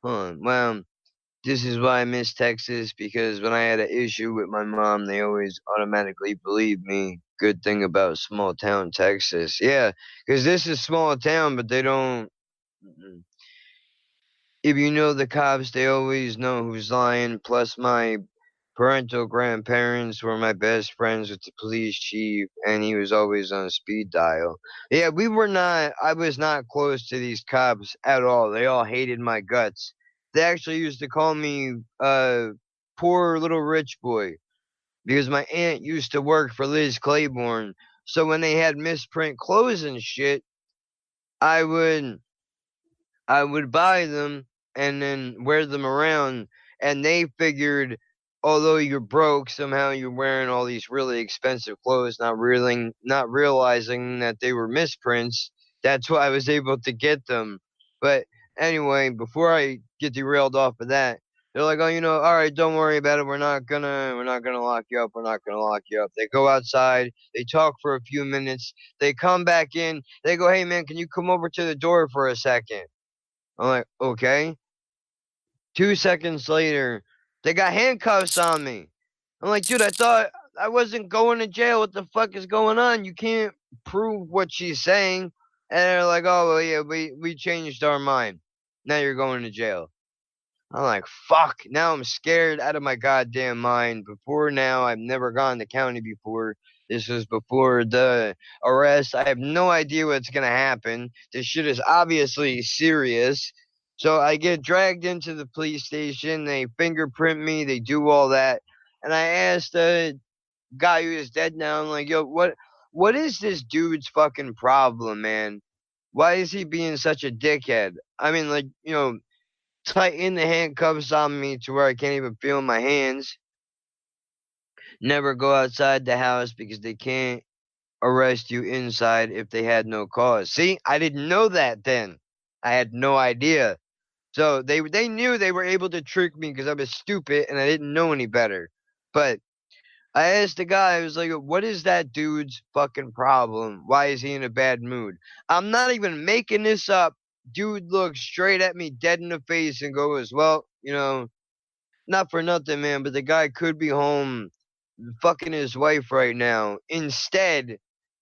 Well, this is why I miss Texas, because when I had an issue with my mom, they always automatically believed me. Good thing about small town Texas. Yeah, because this is small town, but they don't. If you know the cops, they always know who's lying. Plus, my parental grandparents were my best friends with the police chief, and he was always on speed dial. Yeah, we were not, I was not close to these cops at all. They all hated my guts. They actually used to call me, poor little rich boy, because my aunt used to work for Liz Claiborne. So when they had misprint clothes and shit, I would I would buy them and then wear them around, and they figured, although you're broke, somehow you're wearing all these really expensive clothes, not realizing that they were misprints. That's why I was able to get them. But anyway, before I get derailed off of that, they're like, "Oh, all right, don't worry about it. We're not gonna lock you up. We're not gonna lock you up." They go outside, they talk for a few minutes, they come back in, they go, "Hey man, can you come over to the door for a second?" I'm like, okay. 2 seconds later, they got handcuffs on me. I'm like, dude, I thought I wasn't going to jail. What the fuck is going on? You can't prove what she's saying. And they're like, oh, well, yeah, we changed our mind. Now you're going to jail. I'm like, fuck. Now I'm scared out of my goddamn mind. Before now, I've never gone to county before. This was before the arrest. I have no idea what's going to happen. This shit is obviously serious. So I get dragged into the police station. They fingerprint me. They do all that. And I asked the guy who is dead now, I'm like, yo, what is this dude's fucking problem, man? Why is he being such a dickhead? I mean, like, tighten the handcuffs on me to where I can't even feel my hands. Never go outside the house because they can't arrest you inside if they had no cause. See, I didn't know that then. I had no idea. So they knew they were able to trick me because I was stupid and I didn't know any better. But I asked the guy, I was like, what is that dude's fucking problem? Why is he in a bad mood? I'm not even making this up. Dude looks straight at me dead in the face and goes, well, not for nothing, man, but the guy could be home fucking his wife right now. Instead,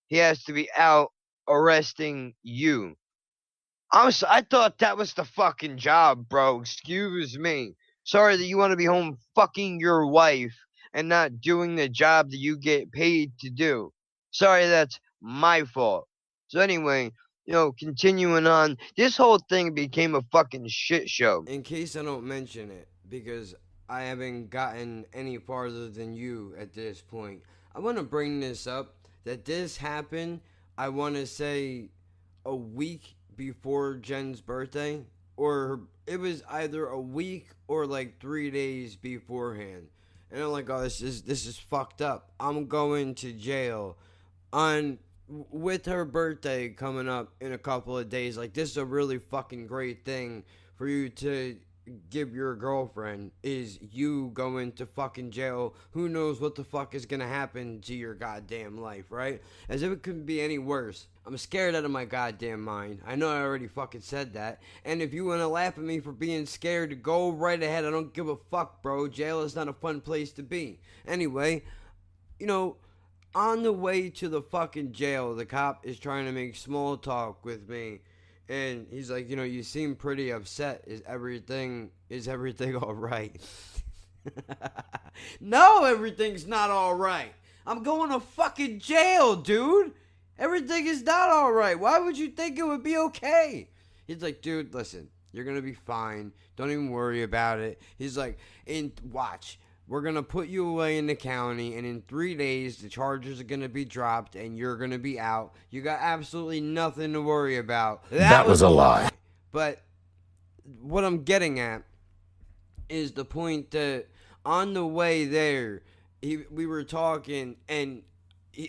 he has to be out arresting you. I thought that was the fucking job, bro. Excuse me. Sorry that you want to be home fucking your wife and not doing the job that you get paid to do. Sorry, that's my fault. So anyway, continuing on, this whole thing became a fucking shit show. In case I don't mention it, because I haven't gotten any farther than you at this point, I want to bring this up, that this happened, I want to say, a week before Jen's birthday, or it was either a week or like 3 days beforehand. And I'm like, oh, this is fucked up. I'm going to jail on with her birthday coming up in a couple of days. Like, this is a really fucking great thing for you to give your girlfriend, is you going to fucking jail. Who knows what the fuck is gonna happen to your goddamn life, right? As if it could be any worse. I'm scared out of my goddamn mind. I know I already fucking said that. And if you wanna laugh at me for being scared, go right ahead. I don't give a fuck, bro. Jail is not a fun place to be. Anyway, on the way to the fucking jail, the cop is trying to make small talk with me. And he's like, you seem pretty upset. Is everything all right? No, everything's not all right. I'm going to fucking jail, dude. Everything is not all right. Why would you think it would be okay? He's like, dude, listen, you're going to be fine. Don't even worry about it. He's like, watch. We're going to put you away in the county, and in 3 days, the charges are going to be dropped, and you're going to be out. You got absolutely nothing to worry about. That was a lie. But what I'm getting at is the point that on the way there, we were talking, and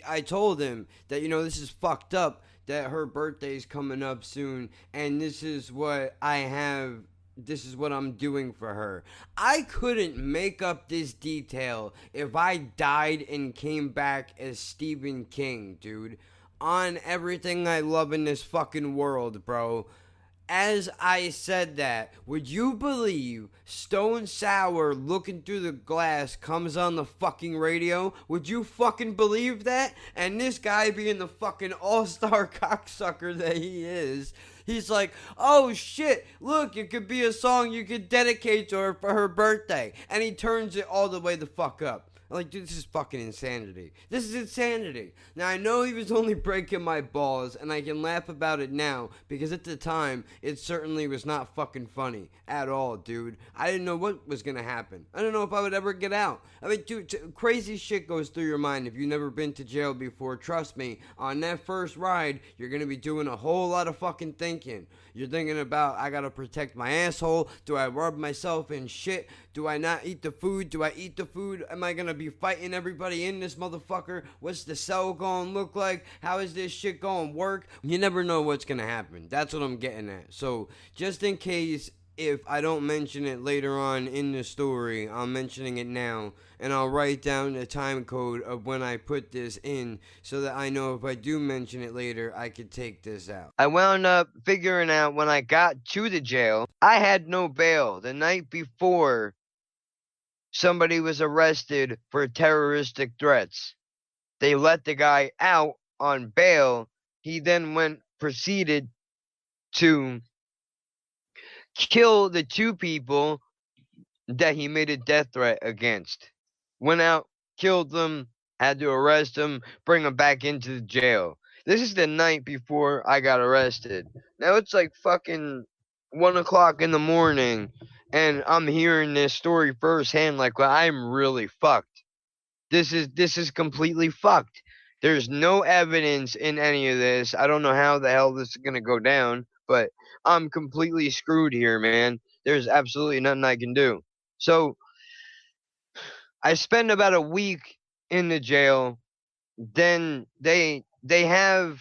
I told him that, this is fucked up, that her birthday's coming up soon, and this is what I have this is what I'm doing for her. I couldn't make up this detail if I died and came back as Stephen King, dude. On everything I love in this fucking world, bro. As I said that, would you believe Stone Sour looking through the glass comes on the fucking radio? Would you fucking believe that? And this guy being the fucking all-star cocksucker that he is, he's like, oh shit, look, it could be a song you could dedicate to her for her birthday. And he turns it all the way the fuck up. Like, dude, this is fucking insanity. This is insanity. Now, I know he was only breaking my balls, and I can laugh about it now, because at the time, it certainly was not fucking funny at all, dude. I didn't know what was gonna happen. I don't know if I would ever get out. I mean, dude, crazy shit goes through your mind if you've never been to jail before. Trust me, on that first ride, you're gonna be doing a whole lot of fucking thinking. You're thinking about, I gotta protect my asshole. Do I rub myself in shit? Do I not eat the food? Do I eat the food? Am I gonna be fighting everybody in this motherfucker? What's the cell gonna look like? How is this shit gonna work? You never know what's gonna happen. That's what I'm getting at. So, just in case if I don't mention it later on in the story, I'm mentioning it now, and I'll write down the time code of when I put this in so that I know if I do mention it later, I could take this out. I wound up figuring out when I got to the jail, I had no bail. The night before, somebody was arrested for terroristic threats. They let the guy out on bail. He then proceeded to kill the two people that he made a death threat against. Went out, killed them, had to arrest them, bring them back into the jail. This is the night before I got arrested. Now it's like fucking 1 o'clock in the morning, and I'm hearing this story firsthand. Like, well, I'm really fucked. This is completely fucked. There's no evidence in any of this. I don't know how the hell this is gonna go down, but I'm completely screwed here, man. There's absolutely nothing I can do. So I spend about a week in the jail. Then they have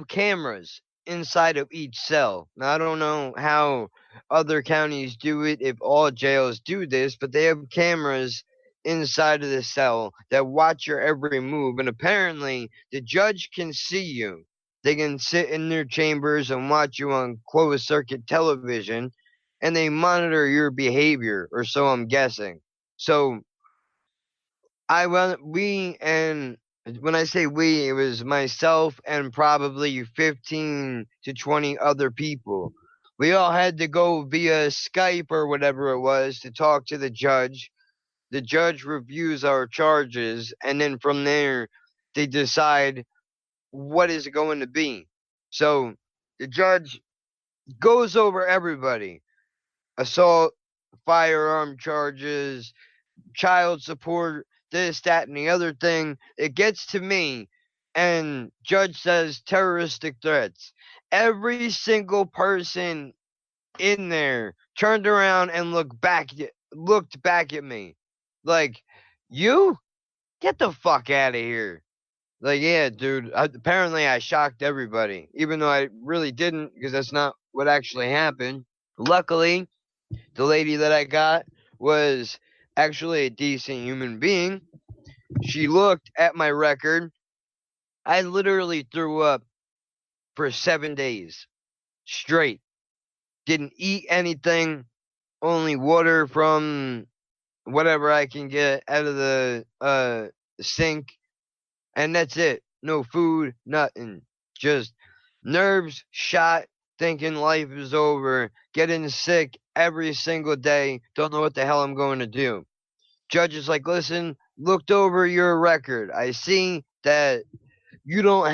cameras inside of each cell. Now I don't know how other counties do it, if all jails do this, but they have cameras inside of the cell that watch your every move, and apparently the judge can see you. They can sit in their chambers and watch you on closed circuit television, and they monitor your behavior, or so I'm guessing. So when I say we, it was myself and probably 15 to 20 other people. We all had to go via Skype or whatever it was to talk to the judge. The judge reviews our charges, and then from there, they decide what is it going to be. So the judge goes over everybody: assault, firearm charges, child support, this, that, and the other thing. It gets to me, and judge says terroristic threats. Every single person in there turned around and looked back at me. Like, you? Get the fuck out of here. Like, yeah, dude, apparently I shocked everybody, even though I really didn't, because that's not what actually happened. Luckily, the lady that I got was actually a decent human being. She looked at my record. I literally threw up for 7 days straight. Didn't eat anything, only water from whatever I can get out of the sink, and that's it. No food, nothing. Just nerves shot, thinking life is over, getting sick every single day, don't know what the hell I'm going to do. Judge is like, listen, looked over your record. I see that you don't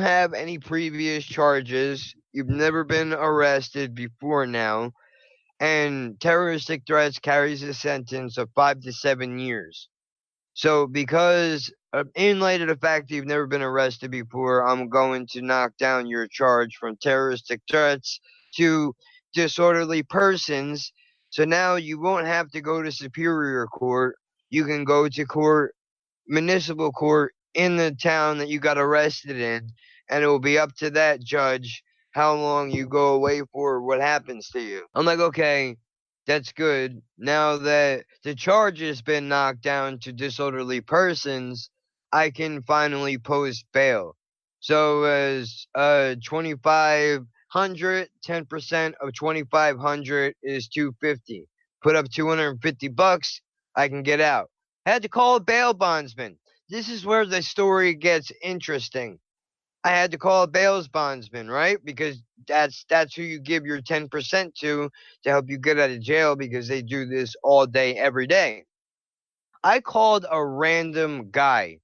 have any previous charges. You've never been arrested before now. And terroristic threats carries a sentence of 5 to 7 years. So because in light of the fact that you've never been arrested before, I'm going to knock down your charge from terroristic threats to disorderly persons. So now you won't have to go to superior court. You can go to municipal court in the town that you got arrested in, and it will be up to that judge how long you go away for, what happens to you. I'm like, okay, that's good. Now that the charge has been knocked down to disorderly persons, I can finally post bail. So as 2,500, 10% of 2,500 is 250. Put up $250, I can get out. I had to call a bail bondsman. This is where the story gets interesting. I had to call a bail bondsman, right? Because that's who you give your 10% to help you get out of jail, because they do this all day, every day. I called a random guy.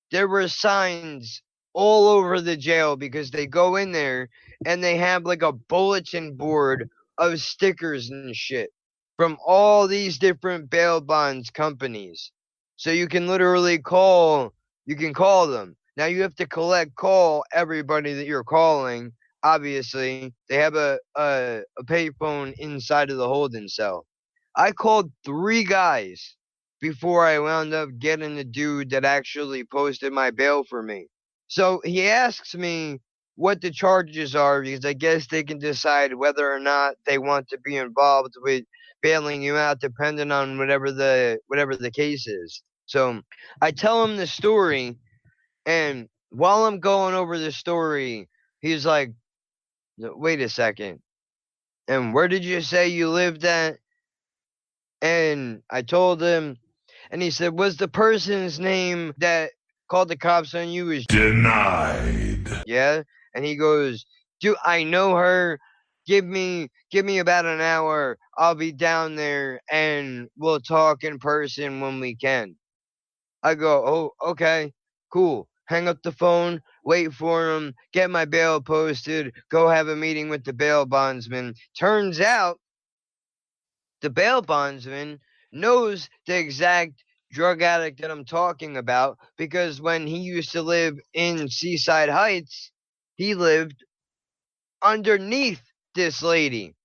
There were signs all over the jail because they go in there and they have like a bulletin board of stickers and shit from all these different bail bonds companies. So you can literally call them. Now you have to call everybody that you're calling. Obviously, they have a payphone inside of the holding cell. I called 3 guys before I wound up getting the dude that actually posted my bail for me. So he asks me what the charges are, because I guess they can decide whether or not they want to be involved with bailing you out, depending on whatever the case is. So I tell him the story, and while I'm going over the story, he's like, "Wait a second. And where did you say you lived at?" And I told him, and he said, "Was the person's name that called the cops on you is Denied. Yeah?" And he goes, "Do I know her? Give me about an hour. I'll be down there and we'll talk in person when we can." I go, "Oh, okay, cool." Hang up the phone, wait for him, get my bail posted, go have a meeting with the bail bondsman. Turns out the bail bondsman knows the exact drug addict that I'm talking about, because when he used to live in Seaside Heights, he lived underneath this lady.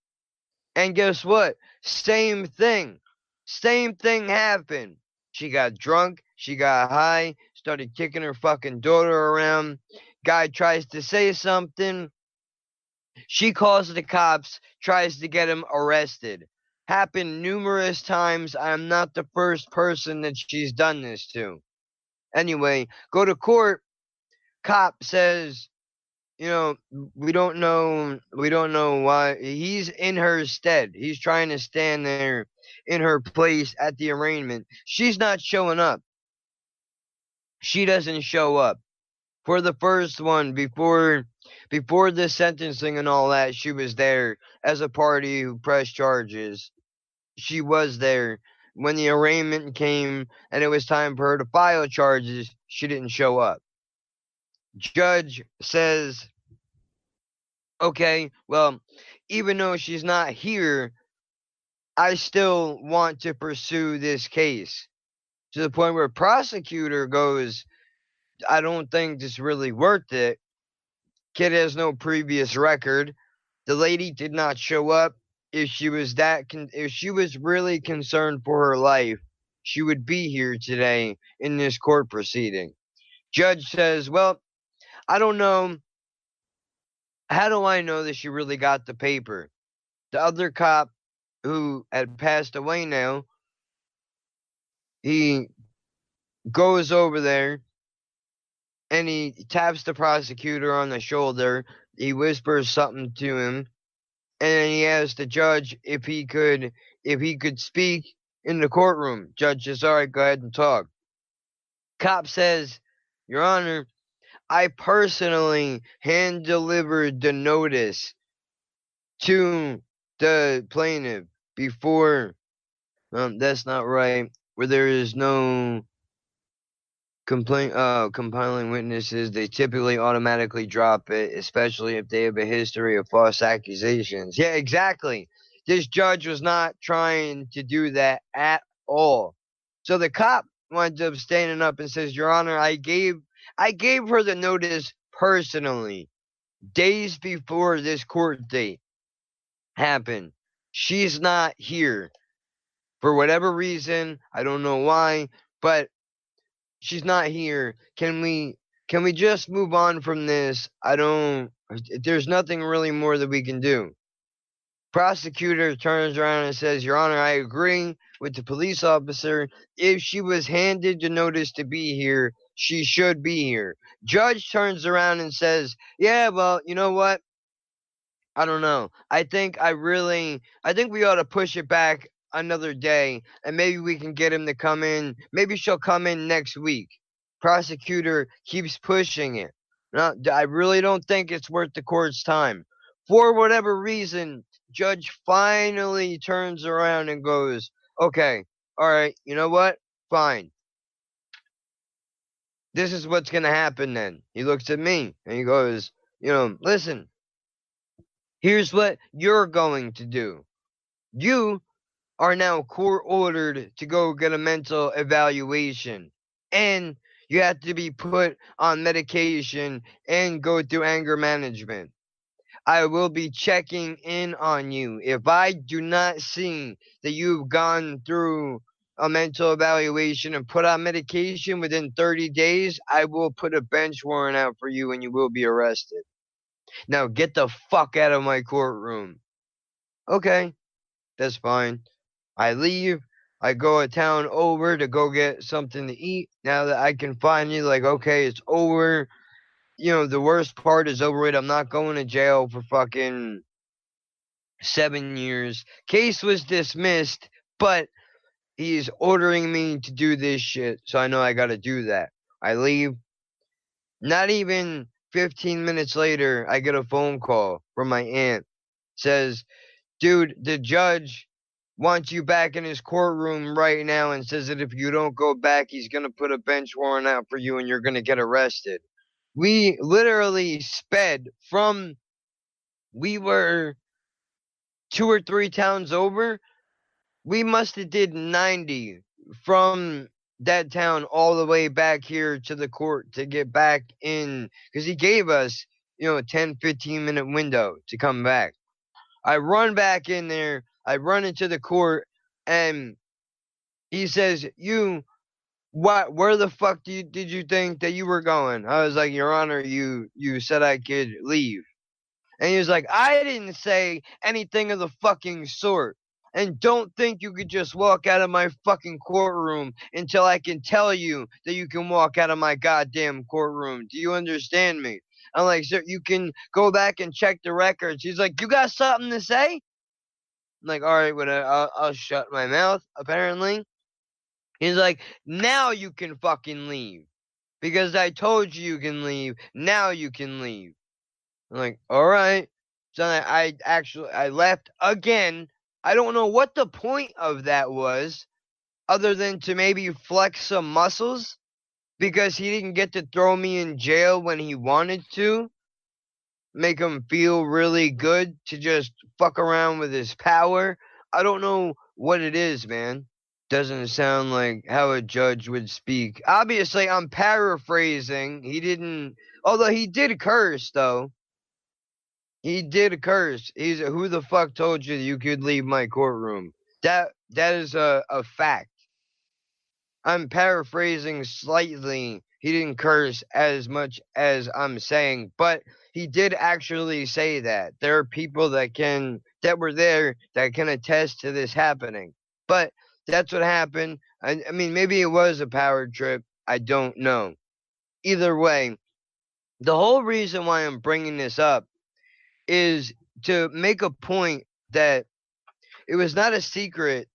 And guess what? Same thing. Same thing happened. She got drunk, she got high, started kicking her fucking daughter around. Guy tries to say something. She calls the cops, tries to get him arrested. Happened numerous times. I'm not the first person that she's done this to. Anyway, go to court. Cop says, we don't know why. He's in her stead. He's trying to stand there in her place at the arraignment. She's not showing up. She doesn't show up. For the first one, before the sentencing and all that, she was there as a party who pressed charges. She was there. When the arraignment came and it was time for her to file charges, she didn't show up. Judge says, okay, well, even though she's not here, I still want to pursue this case. To the point where prosecutor goes, I don't think this is really worth it. Kid has no previous record. The lady did not show up. If she was really concerned for her life, she would be here today in this court proceeding. Judge says, well, I don't know. How do I know that she really got the paper? The other cop, who had passed away now, he goes over there and he taps the prosecutor on the shoulder. He whispers something to him, and he asks the judge if he could speak in the courtroom. Judge says, all right, go ahead and talk. Cop says, Your Honor, I personally hand delivered the notice to the plaintiff before. That's not right. Where there is no compiling witnesses, they typically automatically drop it, especially if they have a history of false accusations. Yeah, exactly. This judge was not trying to do that at all. So the cop winds up standing up and says, Your Honor, I gave her the notice personally, days before this court date happened. She's not here. For whatever reason, I don't know why, but she's not here. Can we just move on from this? I don't There's nothing really more that we can do. Prosecutor turns around and says, Your Honor, I agree with the police officer. If she was handed the notice to be here, she should be here. Judge turns around and says, yeah, well, you know what? I don't know. I think we ought to push it back another day and maybe we can get him to come in. Maybe she'll come in next week. Prosecutor keeps pushing it. No, I really don't think it's worth the court's time. For whatever reason, judge finally turns around and goes, okay, all right, you know what? Fine. This is what's going to happen then. He looks at me and he goes, listen, here's what you're going to do. You are now court ordered to go get a mental evaluation. And you have to be put on medication and go through anger management. I will be checking in on you. If I do not see that you've gone through a mental evaluation and put on medication within 30 days, I will put a bench warrant out for you and you will be arrested. Now get the fuck out of my courtroom. Okay, that's fine. I leave. I go a town over to go get something to eat. Now that I can finally, okay, it's over. The worst part is over with. I'm not going to jail for fucking 7 years. Case was dismissed, but he's ordering me to do this shit, so I know I gotta do that. I leave. Not even 15 minutes later, I get a phone call from my aunt. Says, dude, the judge wants you back in his courtroom right now and says that if you don't go back, he's gonna put a bench warrant out for you and you're gonna get arrested. We literally sped from, we were 2 or 3 towns over. We must have did 90 from that town all the way back here to the court to get back in, because he gave us, a 10-15 minute window to come back. I run back in there, I run into the court, and he says, where the fuck did you think that you were going? I was like, Your Honor, you said I could leave. And he was like, I didn't say anything of the fucking sort. And don't think you could just walk out of my fucking courtroom until I can tell you that you can walk out of my goddamn courtroom. Do you understand me? I'm like, sir, you can go back and check the records. He's like, you got something to say? I'm like, all right, I'll shut my mouth, apparently. He's like, now you can fucking leave. Because I told you can leave. Now you can leave. I'm like, all right. So I left again. I don't know what the point of that was, other than to maybe flex some muscles, because he didn't get to throw me in jail when he wanted to. Make him feel really good to just fuck around with his power. I don't know what it is, man. Doesn't sound like how a judge would speak. Obviously, I'm paraphrasing. Although he did curse, though. He did curse. He's who the fuck told you that you could leave my courtroom? That is a fact. I'm paraphrasing slightly. He didn't curse as much as I'm saying, but he did actually say that. There are people that were there that can attest to this happening. But that's what happened. I mean, maybe it was a power trip. I don't know. Either way, the whole reason why I'm bringing this up is to make a point that it was not a secret.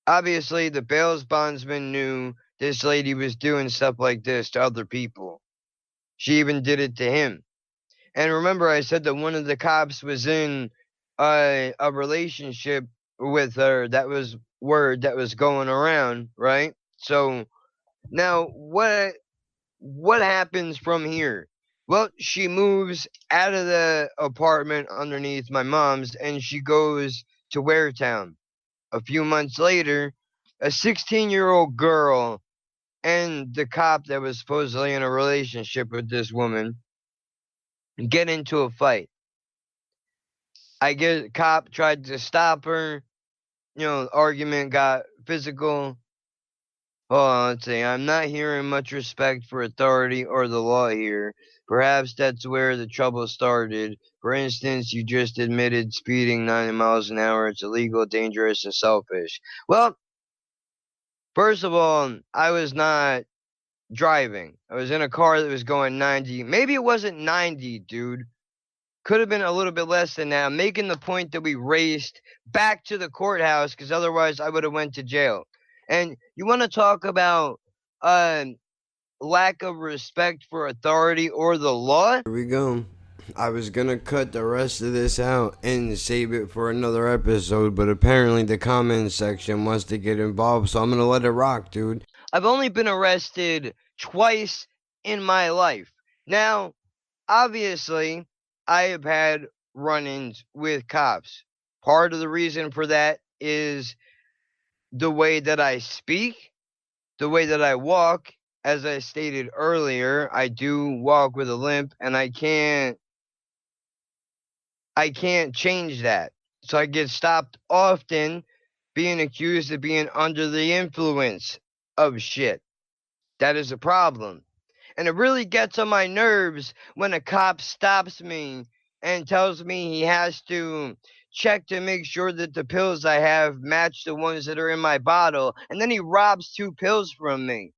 Obviously, the bail bondsman knew this lady was doing stuff like this to other people. She even did it to him. And remember, I said that one of the cops was in a relationship with her. That was word that was going around, right? So now what happens from here? Well, she moves out of the apartment underneath my mom's and she goes to Waretown. A few months later, a 16-year-old girl and the cop that was supposedly in a relationship with this woman get into a fight. I guess the cop tried to stop her. Argument got physical. Hold on, let's see. I'm not hearing much respect for authority or the law here. Perhaps that's where the trouble started. For instance, you just admitted speeding 90 miles an hour. It's illegal, dangerous, and selfish. Well, first of all, I was not driving. I was in a car that was going 90. Maybe it wasn't 90, dude. Could have been a little bit less than that. I'm making the point that we raced back to the courthouse because otherwise I would have went to jail. And you want to talk about lack of respect for authority or the law? Here we go. I was gonna cut the rest of this out and save it for another episode, but apparently the comment section wants to get involved, so I'm gonna let it rock, dude. I've only been arrested twice in my life. Now, obviously, I have had run-ins with cops. Part of the reason for that is the way that I speak, the way that I walk. As I stated earlier, I do walk with a limp, and I can't change that. So I get stopped often, being accused of being under the influence of shit. That is a problem. And it really gets on my nerves when a cop stops me and tells me he has to check to make sure that the pills I have match the ones that are in my bottle. And then he robs 2 pills from me.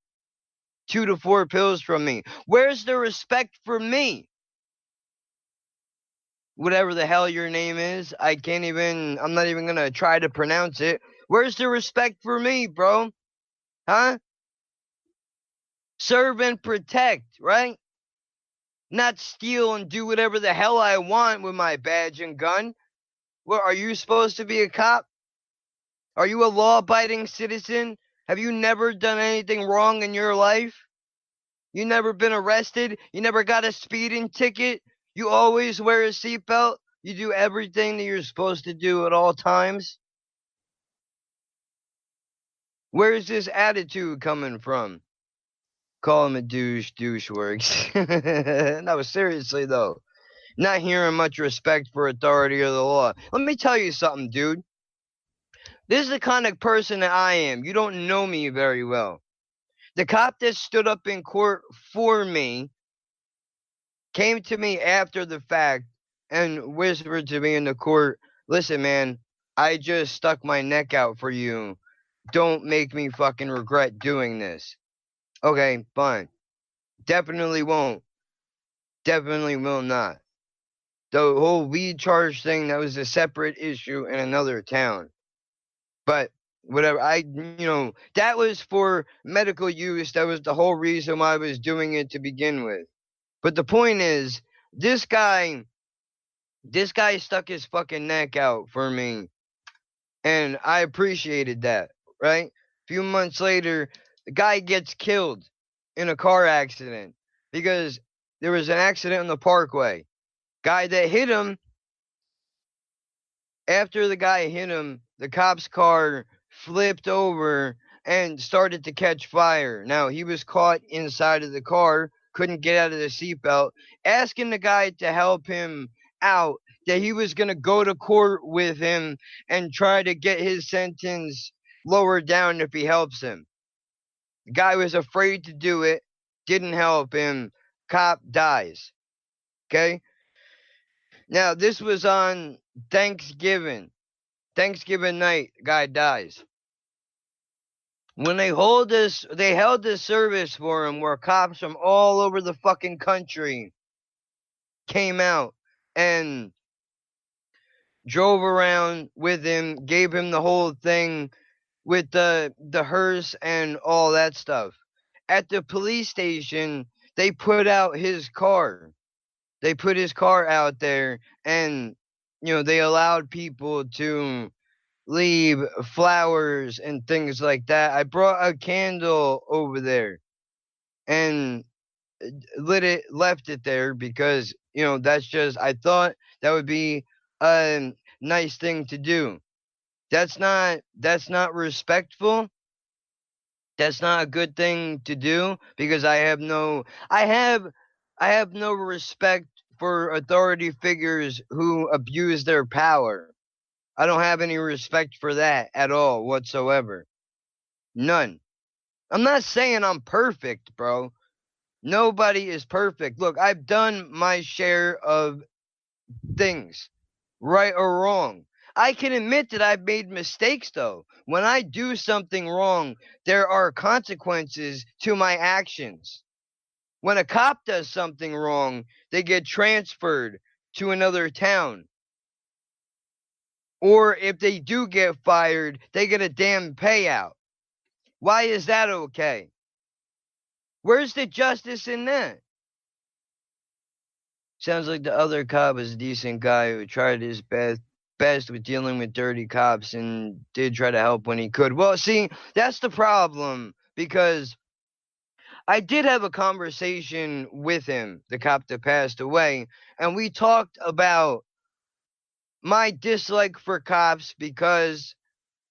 2 to 4 pills from me. Where's the respect for me? Whatever the hell your name is, I'm not even gonna try to pronounce it. Where's the respect for me, bro? Huh? Serve and protect, right? Not steal and do whatever the hell I want with my badge and gun. Well, are you supposed to be a cop? Are you a law-abiding citizen? Have you never done anything wrong in your life? You never been arrested? You never got a speeding ticket? You always wear a seatbelt? You do everything that you're supposed to do at all times? Where's this attitude coming from? Call him a douche works. No, seriously though. Not hearing much respect for authority or the law. Let me tell you something, dude. This is the kind of person that I am. You don't know me very well. The cop that stood up in court for me came to me after the fact and whispered to me in the court, listen, man, I just stuck my neck out for you. Don't make me fucking regret doing this. Okay, fine. Definitely won't. Definitely will not. The whole weed charge thing, that was a separate issue in another town. But whatever, that was for medical use. That was the whole reason why I was doing it to begin with. But the point is, this guy stuck his fucking neck out for me. And I appreciated that, right? A few months later, the guy gets killed in a car accident because there was an accident on the parkway. Guy that hit him, after the guy hit him, the cop's car flipped over and started to catch fire. Now, he was caught inside of the car, couldn't get out of the seatbelt, asking the guy to help him out, that he was going to go to court with him and try to get his sentence lowered down if he helps him. The guy was afraid to do it, didn't help him, cop dies. Okay? Now, this was on Thanksgiving. Thanksgiving night, guy dies. When they held this service for him where cops from all over the fucking country came out and drove around with him, gave him the whole thing with the hearse and all that stuff. At the police station, they put out his car. They put his car out there and, they allowed people to leave flowers and things like that. I brought a candle over there and left it there because, that's just, I thought that would be a nice thing to do. That's not respectful. That's not a good thing to do because I have no respect for authority figures who abuse their power. I don't have any respect for that at all whatsoever. None. I'm not saying I'm perfect, bro. Nobody is perfect. Look, I've done my share of things, right or wrong. I can admit that I've made mistakes, though. When I do something wrong, there are consequences to my actions. When a cop does something wrong, they get transferred to another town. Or if they do get fired, they get a damn payout. Why is that okay? Where's the justice in that? Sounds like the other cop is a decent guy who tried his best with dealing with dirty cops and did try to help when he could. Well, see, that's the problem, because I did have a conversation with him, the cop that passed away, and we talked about my dislike for cops because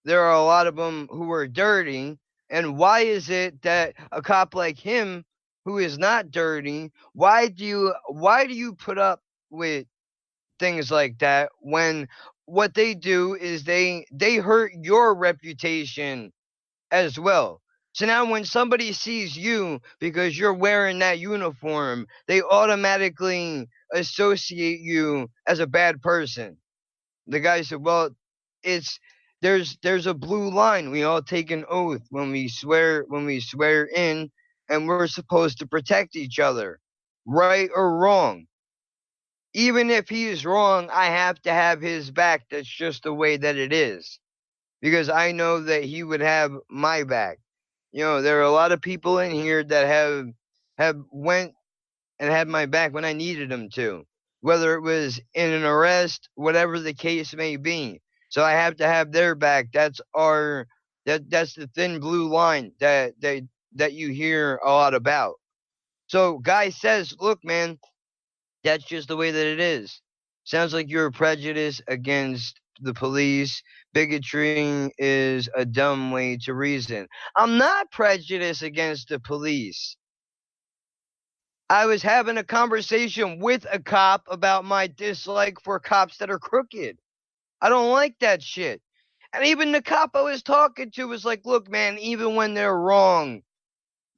there are a lot of them who are dirty. And why is it that a cop like him, who is not dirty, why do you put up with things like that when what they do is they hurt your reputation as well? So now when somebody sees you because you're wearing that uniform, they automatically associate you as a bad person. The guy said, "Well, it's there's a blue line. We all take an oath when we swear in, and we're supposed to protect each other, right or wrong. Even if he is wrong, I have to have his back. That's just the way that it is, because I know that he would have my back. You know, there are a lot of people in here that have went and had my back when I needed them to, whether it was in an arrest, whatever the case may be. So I have to have their back. That's the thin blue line that you hear a lot about. So guy says, look, man, that's just the way that it is. Sounds like you're prejudiced against the police. Bigotry is a dumb way to reason. I'm not prejudiced against the police. I was having a conversation with a cop about my dislike for cops that are crooked. I don't like that shit. And even the cop I was talking to was like, look, man, even when they're wrong,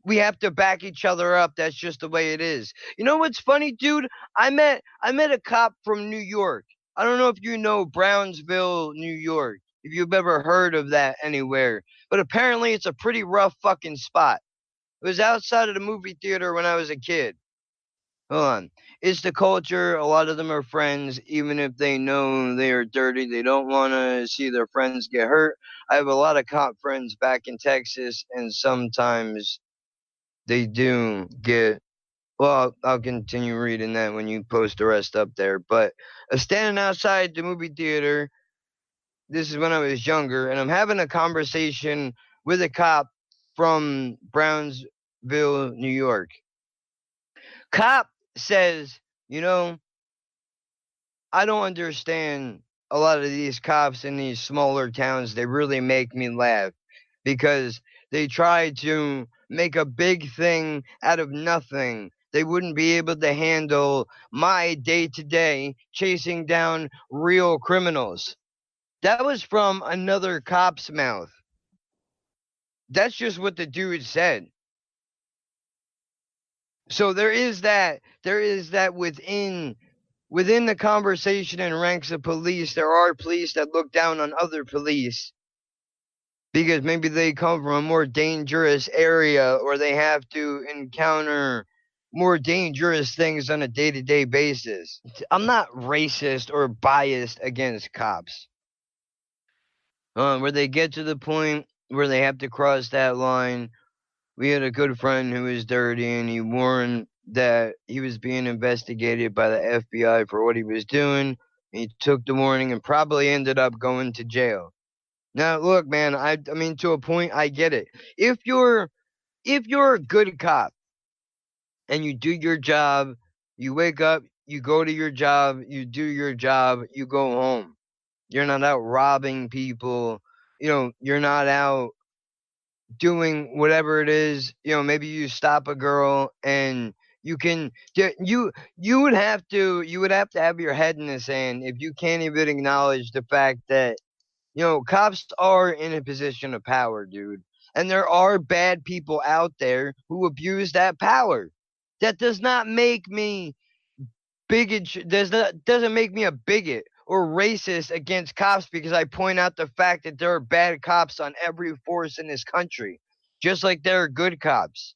we have to back each other up. That's just the way it is. You know what's funny, dude? I met a cop from New York. I don't know if you know Brownsville, New York, if you've ever heard of that anywhere. But apparently it's a pretty rough fucking spot. It was outside of the movie theater when I was a kid. Hold on. It's the culture. A lot of them are friends, even if they know they are dirty. They don't want to see their friends get hurt. I have a lot of cop friends back in Texas, and sometimes they do get. Well, I'll continue reading that when you post the rest up there. But standing outside the movie theater, this is when I was younger, and I'm having a conversation with a cop from Brownsville, New York. Cop says, you know, I don't understand a lot of these cops in these smaller towns. They really make me laugh because they try to make a big thing out of nothing. They wouldn't be able to handle my day-to-day chasing down real criminals. That was from another cop's mouth. That's just what the dude said. So there is that within the conversation and ranks of police, there are police that look down on other police because maybe they come from a more dangerous area or they have to encounter more dangerous things on a day-to-day basis. I'm not racist or biased against cops. Where they get to the point where they have to cross that line. We had a good friend who was dirty, and he warned that he was being investigated by the FBI for what he was doing. He took the warning and probably ended up going to jail. Now, look, man, I mean, to a point, I get it. If you're a good cop and you do your job, you wake up, you go to your job, you do your job, you go home. You're not out robbing people. You know, you're not out doing whatever it is. You know, maybe you stop a girl and you can you would have to have your head in the sand if you can't even acknowledge the fact that, you know, cops are in a position of power, dude. And there are bad people out there who abuse that power. That does not make me doesn't make me a bigot or racist against cops because I point out the fact that there are bad cops on every force in this country, just like there are good cops.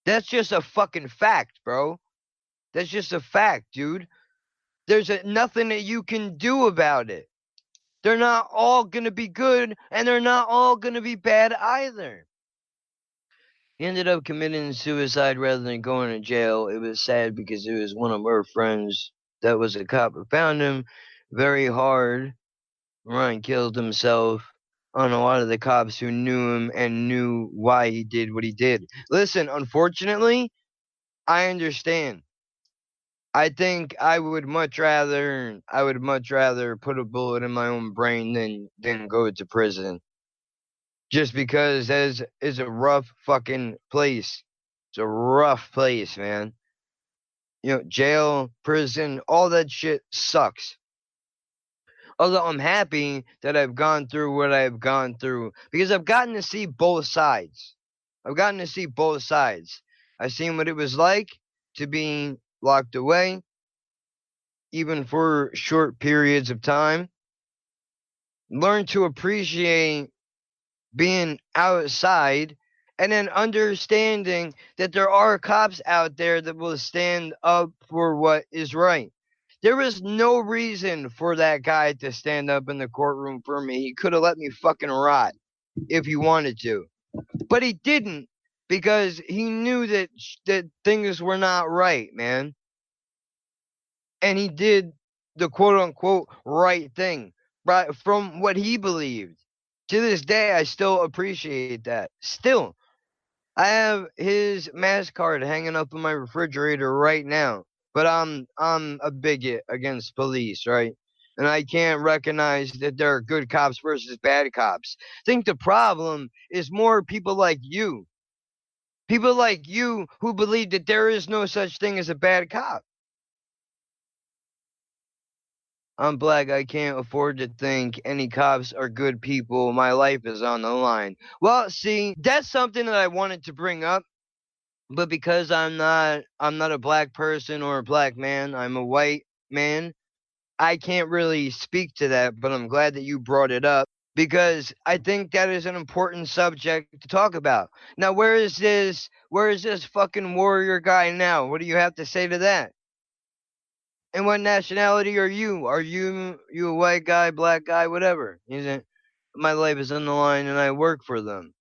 That's just a fucking fact, bro. That's just a fact, dude. There's nothing that you can do about it. They're not all gonna be good, and they're not all gonna be bad either. He ended up committing suicide rather than going to jail. It was sad because it was one of our friends that was a cop who found him very hard. Ryan killed himself on a lot of the cops who knew him and knew why he did what he did. Listen, unfortunately, I understand. I think I would much rather put a bullet in my own brain than go to prison. Just because that is a rough fucking place. It's a rough place, man. You know, jail, prison, all that shit sucks. Although I'm happy that I've gone through what I've gone through because I've gotten to see both sides. I've gotten to see both sides. I've seen what it was like to be locked away, even for short periods of time. Learn to appreciate being outside and then understanding that there are cops out there that will stand up for what is right. There was no reason for that guy to stand up in the courtroom for me. He could have let me fucking rot if he wanted to. But he didn't because he knew that things were not right, man. And he did the quote unquote right thing right from what he believed. To this day, I still appreciate that. Still, I have his mask card hanging up in my refrigerator right now. But I'm a bigot against police, right? And I can't recognize that there are good cops versus bad cops. I think the problem is more people like you. People like you who believe that there is no such thing as a bad cop. I'm black. I can't afford to think any cops are good people. My life is on the line. Well, see, that's something that I wanted to bring up, but because I'm not a black person or a black man, I'm a white man. I can't really speak to that, but I'm glad that you brought it up because I think that is an important subject to talk about. Now, where is this fucking warrior guy now? What do you have to say to that? And what nationality are you? Are you a white guy, black guy, whatever? He said, my life is on the line and I work for them.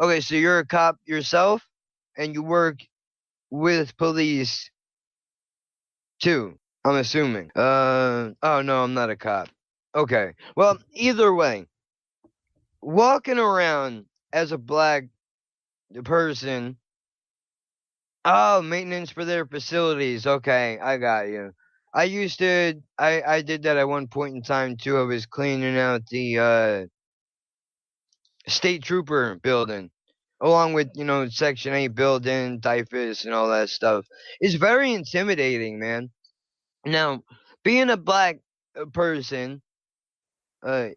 Okay, so you're a cop yourself and you work with police too, I'm assuming. Oh no, I'm not a cop. Okay. Well, either way, walking around as a black person. Oh, maintenance for their facilities. Okay, I got you. I did that at one point in time too. I was cleaning out the state trooper building along with, Section 8 building, typhus and all that stuff. It's very intimidating, man. Now, being a black person,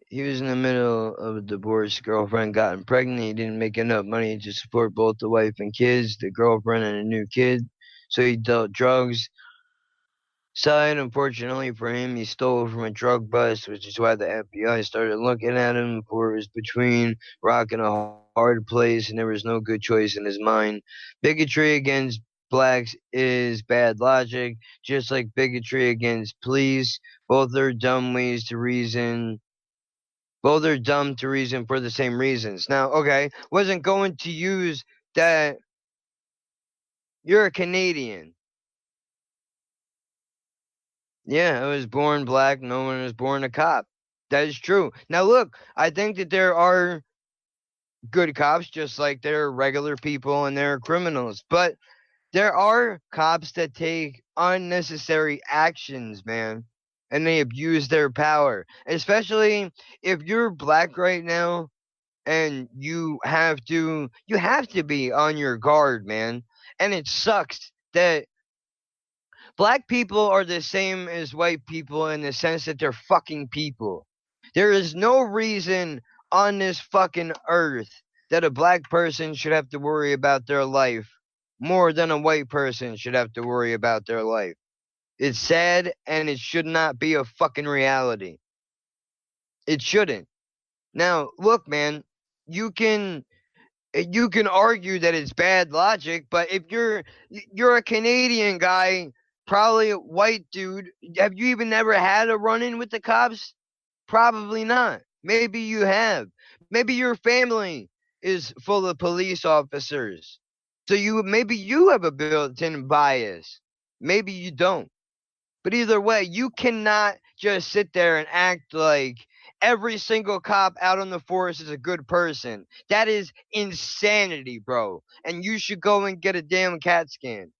he was in the middle of a divorce. Girlfriend got pregnant. He didn't make enough money to support both the wife and kids, the girlfriend and a new kid. So he dealt drugs. Side, unfortunately for him, he stole from a drug bust, which is why the FBI started looking at him, for it was between rock and a hard place, and there was no good choice in his mind. Bigotry against blacks is bad logic, just like bigotry against police. Both are dumb ways to reason. Both are dumb to reason for the same reasons. Now, okay, wasn't going to use that you're a Canadian. Yeah, I was born black. No one was born a cop. That is true. Now, look, I think that there are good cops, just like there are regular people and there are criminals. But there are cops that take unnecessary actions, man, and they abuse their power. Especially if you're black right now and you have to be on your guard, man. And it sucks that black people are the same as white people in the sense that they're fucking people. There is no reason on this fucking earth that a black person should have to worry about their life more than a white person should have to worry about their life. It's sad, and it should not be a fucking reality. It shouldn't. Now, look, man, you can argue that it's bad logic, but if you're a Canadian guy, probably a white dude, have you even ever had a run-in with the cops? Probably not. Maybe you have. Maybe your family is full of police officers. So maybe you have a built-in bias. Maybe you don't. But either way, you cannot just sit there and act like every single cop out on the force is a good person. That is insanity, bro. And you should go and get a damn CAT scan.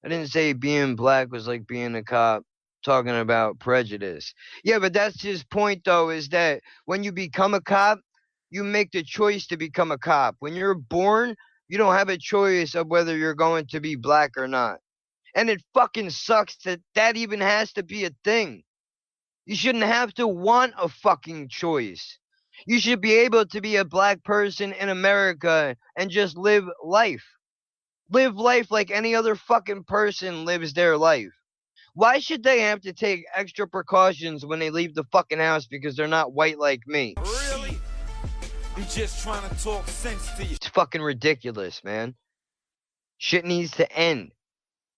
I didn't say being black was like being a cop. Talking about prejudice. Yeah, but that's his point, though, is that when you become a cop, you make the choice to become a cop. When you're born, you don't have a choice of whether you're going to be black or not. And it fucking sucks that that even has to be a thing. You shouldn't have to want a fucking choice. You should be able to be a black person in America and just live life. Live life like any other fucking person lives their life. Why should they have to take extra precautions when they leave the fucking house because they're not white like me? Really? I'm just trying to talk sense to you. It's fucking ridiculous, man. Shit needs to end.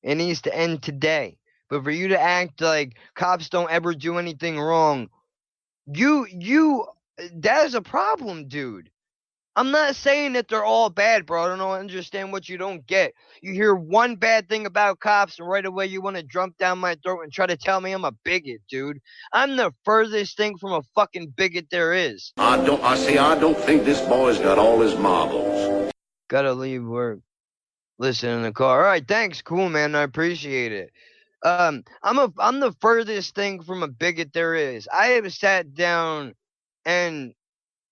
It needs to end today. But for you to act like cops don't ever do anything wrong, that is a problem, dude. I'm not saying that they're all bad, bro. I don't understand what you don't get. You hear one bad thing about cops, and right away you want to jump down my throat and try to tell me I'm a bigot, dude. I'm the furthest thing from a fucking bigot there is. I don't think this boy's got all his marbles. Gotta leave work. Listen in the car. All right, thanks. Cool, man. I appreciate it. I'm the furthest thing from a bigot there is. I have sat down and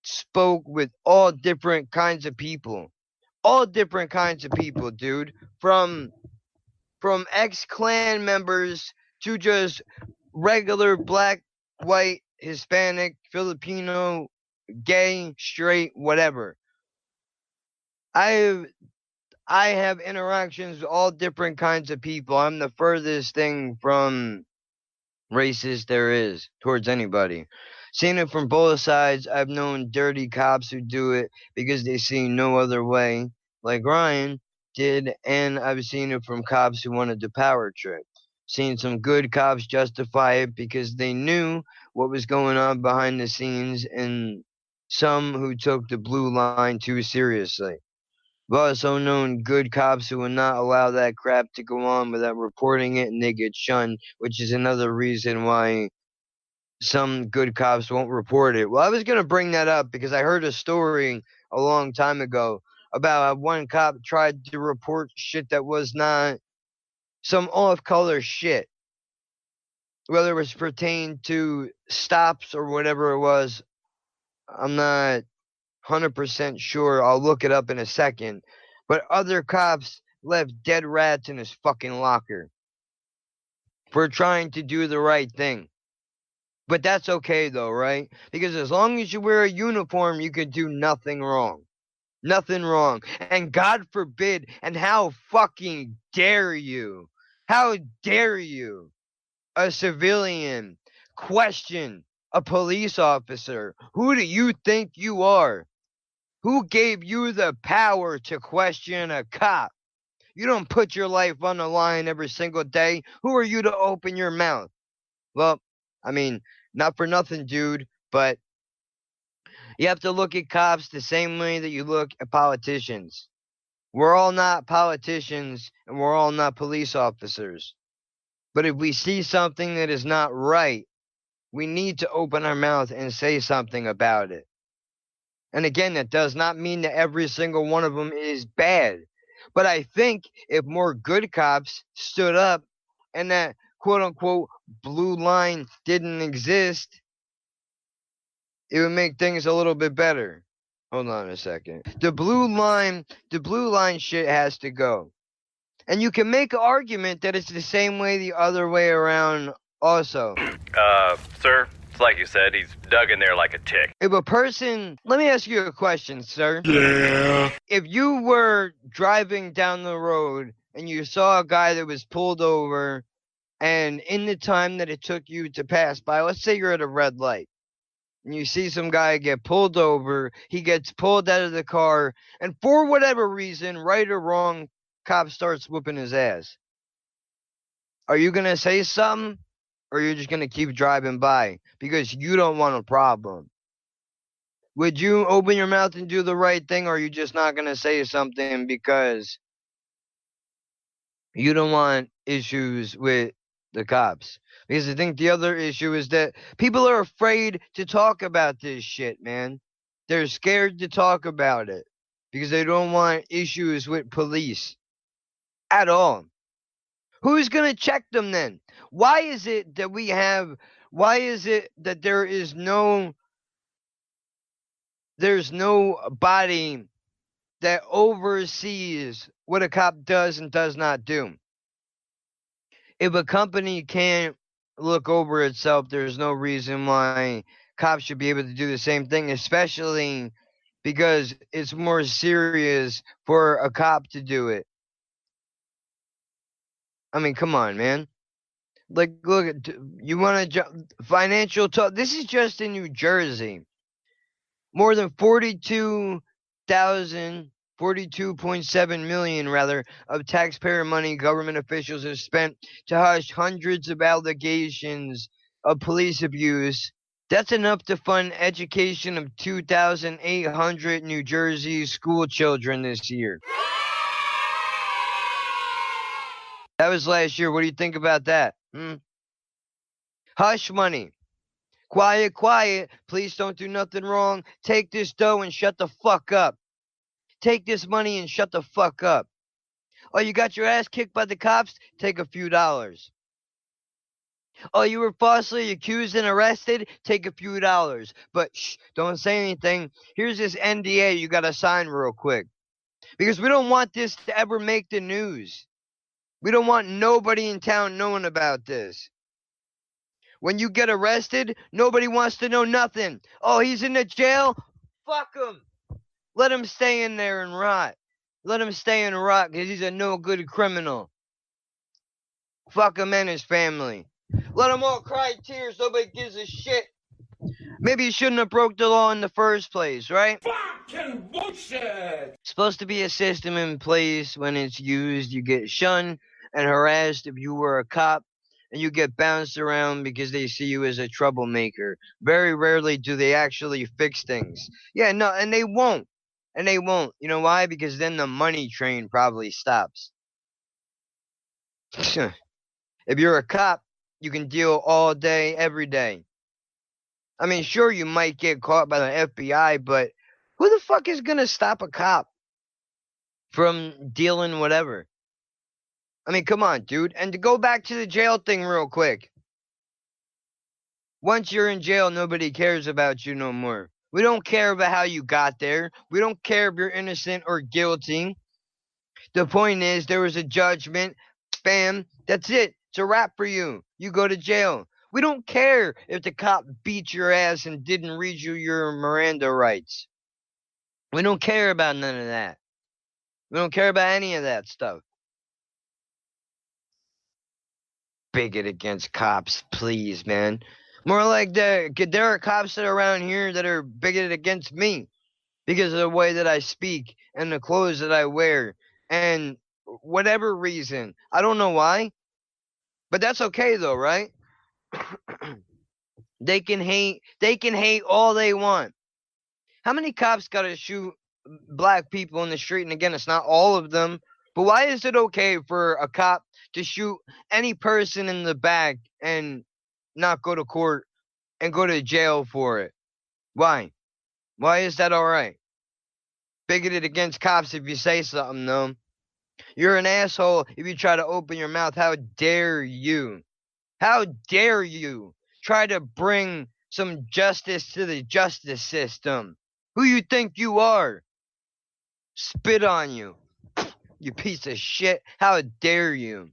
spoke with all different kinds of people. All different kinds of people, dude. From ex-Klan members to just regular black, white, Hispanic, Filipino, gay, straight, whatever. I have interactions with all different kinds of people. I'm the furthest thing from racist there is towards anybody. Seen it from both sides. I've known dirty cops who do it because they see no other way, like Ryan did, and I've seen it from cops who wanted the power trip. Seen some good cops justify it because they knew what was going on behind the scenes, and some who took the blue line too seriously. I've also known good cops who will not allow that crap to go on without reporting it, and they get shunned, which is another reason why some good cops won't report it. Well, I was going to bring that up because I heard a story a long time ago about how one cop tried to report shit that was not some off-color shit. Whether it was pertained to stops or whatever it was, I'm not 100% sure. I'll look it up in a second. But other cops left dead rats in his fucking locker for trying to do the right thing. But that's okay though, right? Because as long as you wear a uniform, you could do nothing wrong. Nothing wrong. And God forbid, and how fucking dare you? How dare you, a civilian, question a police officer? Who do you think you are? Who gave you the power to question a cop? You don't put your life on the line every single day. Who are you to open your mouth? Well, I mean, not for nothing, dude, but you have to look at cops the same way that you look at politicians. We're all not politicians, and we're all not police officers. But if we see something that is not right, we need to open our mouth and say something about it. And again, that does not mean that every single one of them is bad. But I think if more good cops stood up and that quote-unquote blue line didn't exist, it would make things a little bit better. Hold on a second. The blue line shit has to go. And you can make an argument that it's the same way the other way around also. Sir, It's like you said, he's dug in there like a tick. If a person, let me ask you a question, sir. Yeah. If you were driving down the road and you saw a guy that was pulled over, and in the time that it took you to pass by, let's say you're at a red light, and you see some guy get pulled over, he gets pulled out of the car, and for whatever reason, right or wrong, cop starts whooping his ass. Are you going to say something, or you're just going to keep driving by because you don't want a problem? Would you open your mouth and do the right thing, or are you just not going to say something because you don't want issues with the cops? Because I think the other issue is that people are afraid to talk about this shit, man. They're scared to talk about it because they don't want issues with police at all. Who's going to check them then? Why is it that there's no body that oversees what a cop does and does not do? If a company can't look over itself, there's no reason why cops should be able to do the same thing, especially because it's more serious for a cop to do it. I mean, come on, man. Like, look, you want to financial talk? This is just in New Jersey. More than 42.7 million rather of taxpayer money government officials have spent to hush hundreds of allegations of police abuse. That's enough to fund education of 2,800 New Jersey school children this year. That was last year. What do you think about that? Hush money. Quiet, quiet. Please don't do nothing wrong. Take this dough and shut the fuck up. Take this money and shut the fuck up. Oh, you got your ass kicked by the cops? Take a few dollars. Oh, you were falsely accused and arrested? Take a few dollars. But shh, don't say anything. Here's this NDA you gotta sign real quick. Because we don't want this to ever make the news. We don't want nobody in town knowing about this. When you get arrested, nobody wants to know nothing. Oh, he's in the jail? Fuck him. Let him stay in there and rot. Let him stay and rot because he's a no good criminal. Fuck him and his family. Let them all cry tears. Nobody gives a shit. Maybe you shouldn't have broke the law in the first place, right? Fucking bullshit! Supposed to be a system in place. When it's used, you get shunned and harassed if you were a cop, and you get bounced around because they see you as a troublemaker. Very rarely do they actually fix things. Yeah, no, and they won't. And they won't. You know why? Because then the money train probably stops. If you're a cop, you can deal all day, every day. I mean, sure, you might get caught by the FBI, but who the fuck is going to stop a cop from dealing whatever? I mean, come on, dude. And to go back to the jail thing real quick. Once you're in jail, nobody cares about you no more. We don't care about how you got there. We don't care if you're innocent or guilty. The point is, there was a judgment. Bam. That's it. It's a wrap for you. You go to jail. We don't care if the cop beat your ass and didn't read you your Miranda rights. We don't care about none of that. We don't care about any of that stuff. Bigot against cops, please, man. More like there are cops that are around here that are bigoted against me because of the way that I speak and the clothes that I wear and whatever reason. I don't know why, but that's okay though, right? They can hate all they want. How many cops gotta shoot black people in the street? And again, it's not all of them, but why is it okay for a cop to shoot any person in the back and not go to court and go to jail for it? Why? Why is that all right? Bigoted against cops if you say something, though. You're an asshole if you try to open your mouth. How dare you? How dare you try to bring some justice to the justice system? Who you think you are? Spit on you. You piece of shit. How dare you?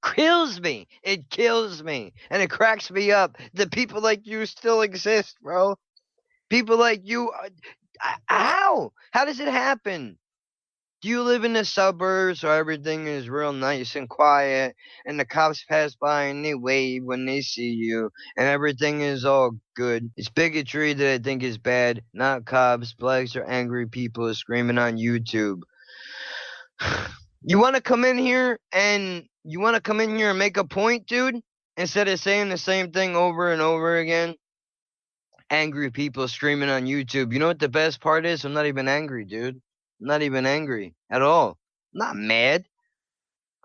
kills me. It kills me. And it cracks me up that people like you still exist, bro. People like you. How? How does it happen? Do you live in the suburbs where everything is real nice and quiet and the cops pass by and they wave when they see you and everything is all good? It's bigotry that I think is bad, not cops, blacks, or angry people screaming on YouTube. You want to come in here and make a point, dude? Instead of saying the same thing over and over again? Angry people screaming on YouTube. You know what the best part is? I'm not even angry, dude. I'm not even angry at all. I'm not mad.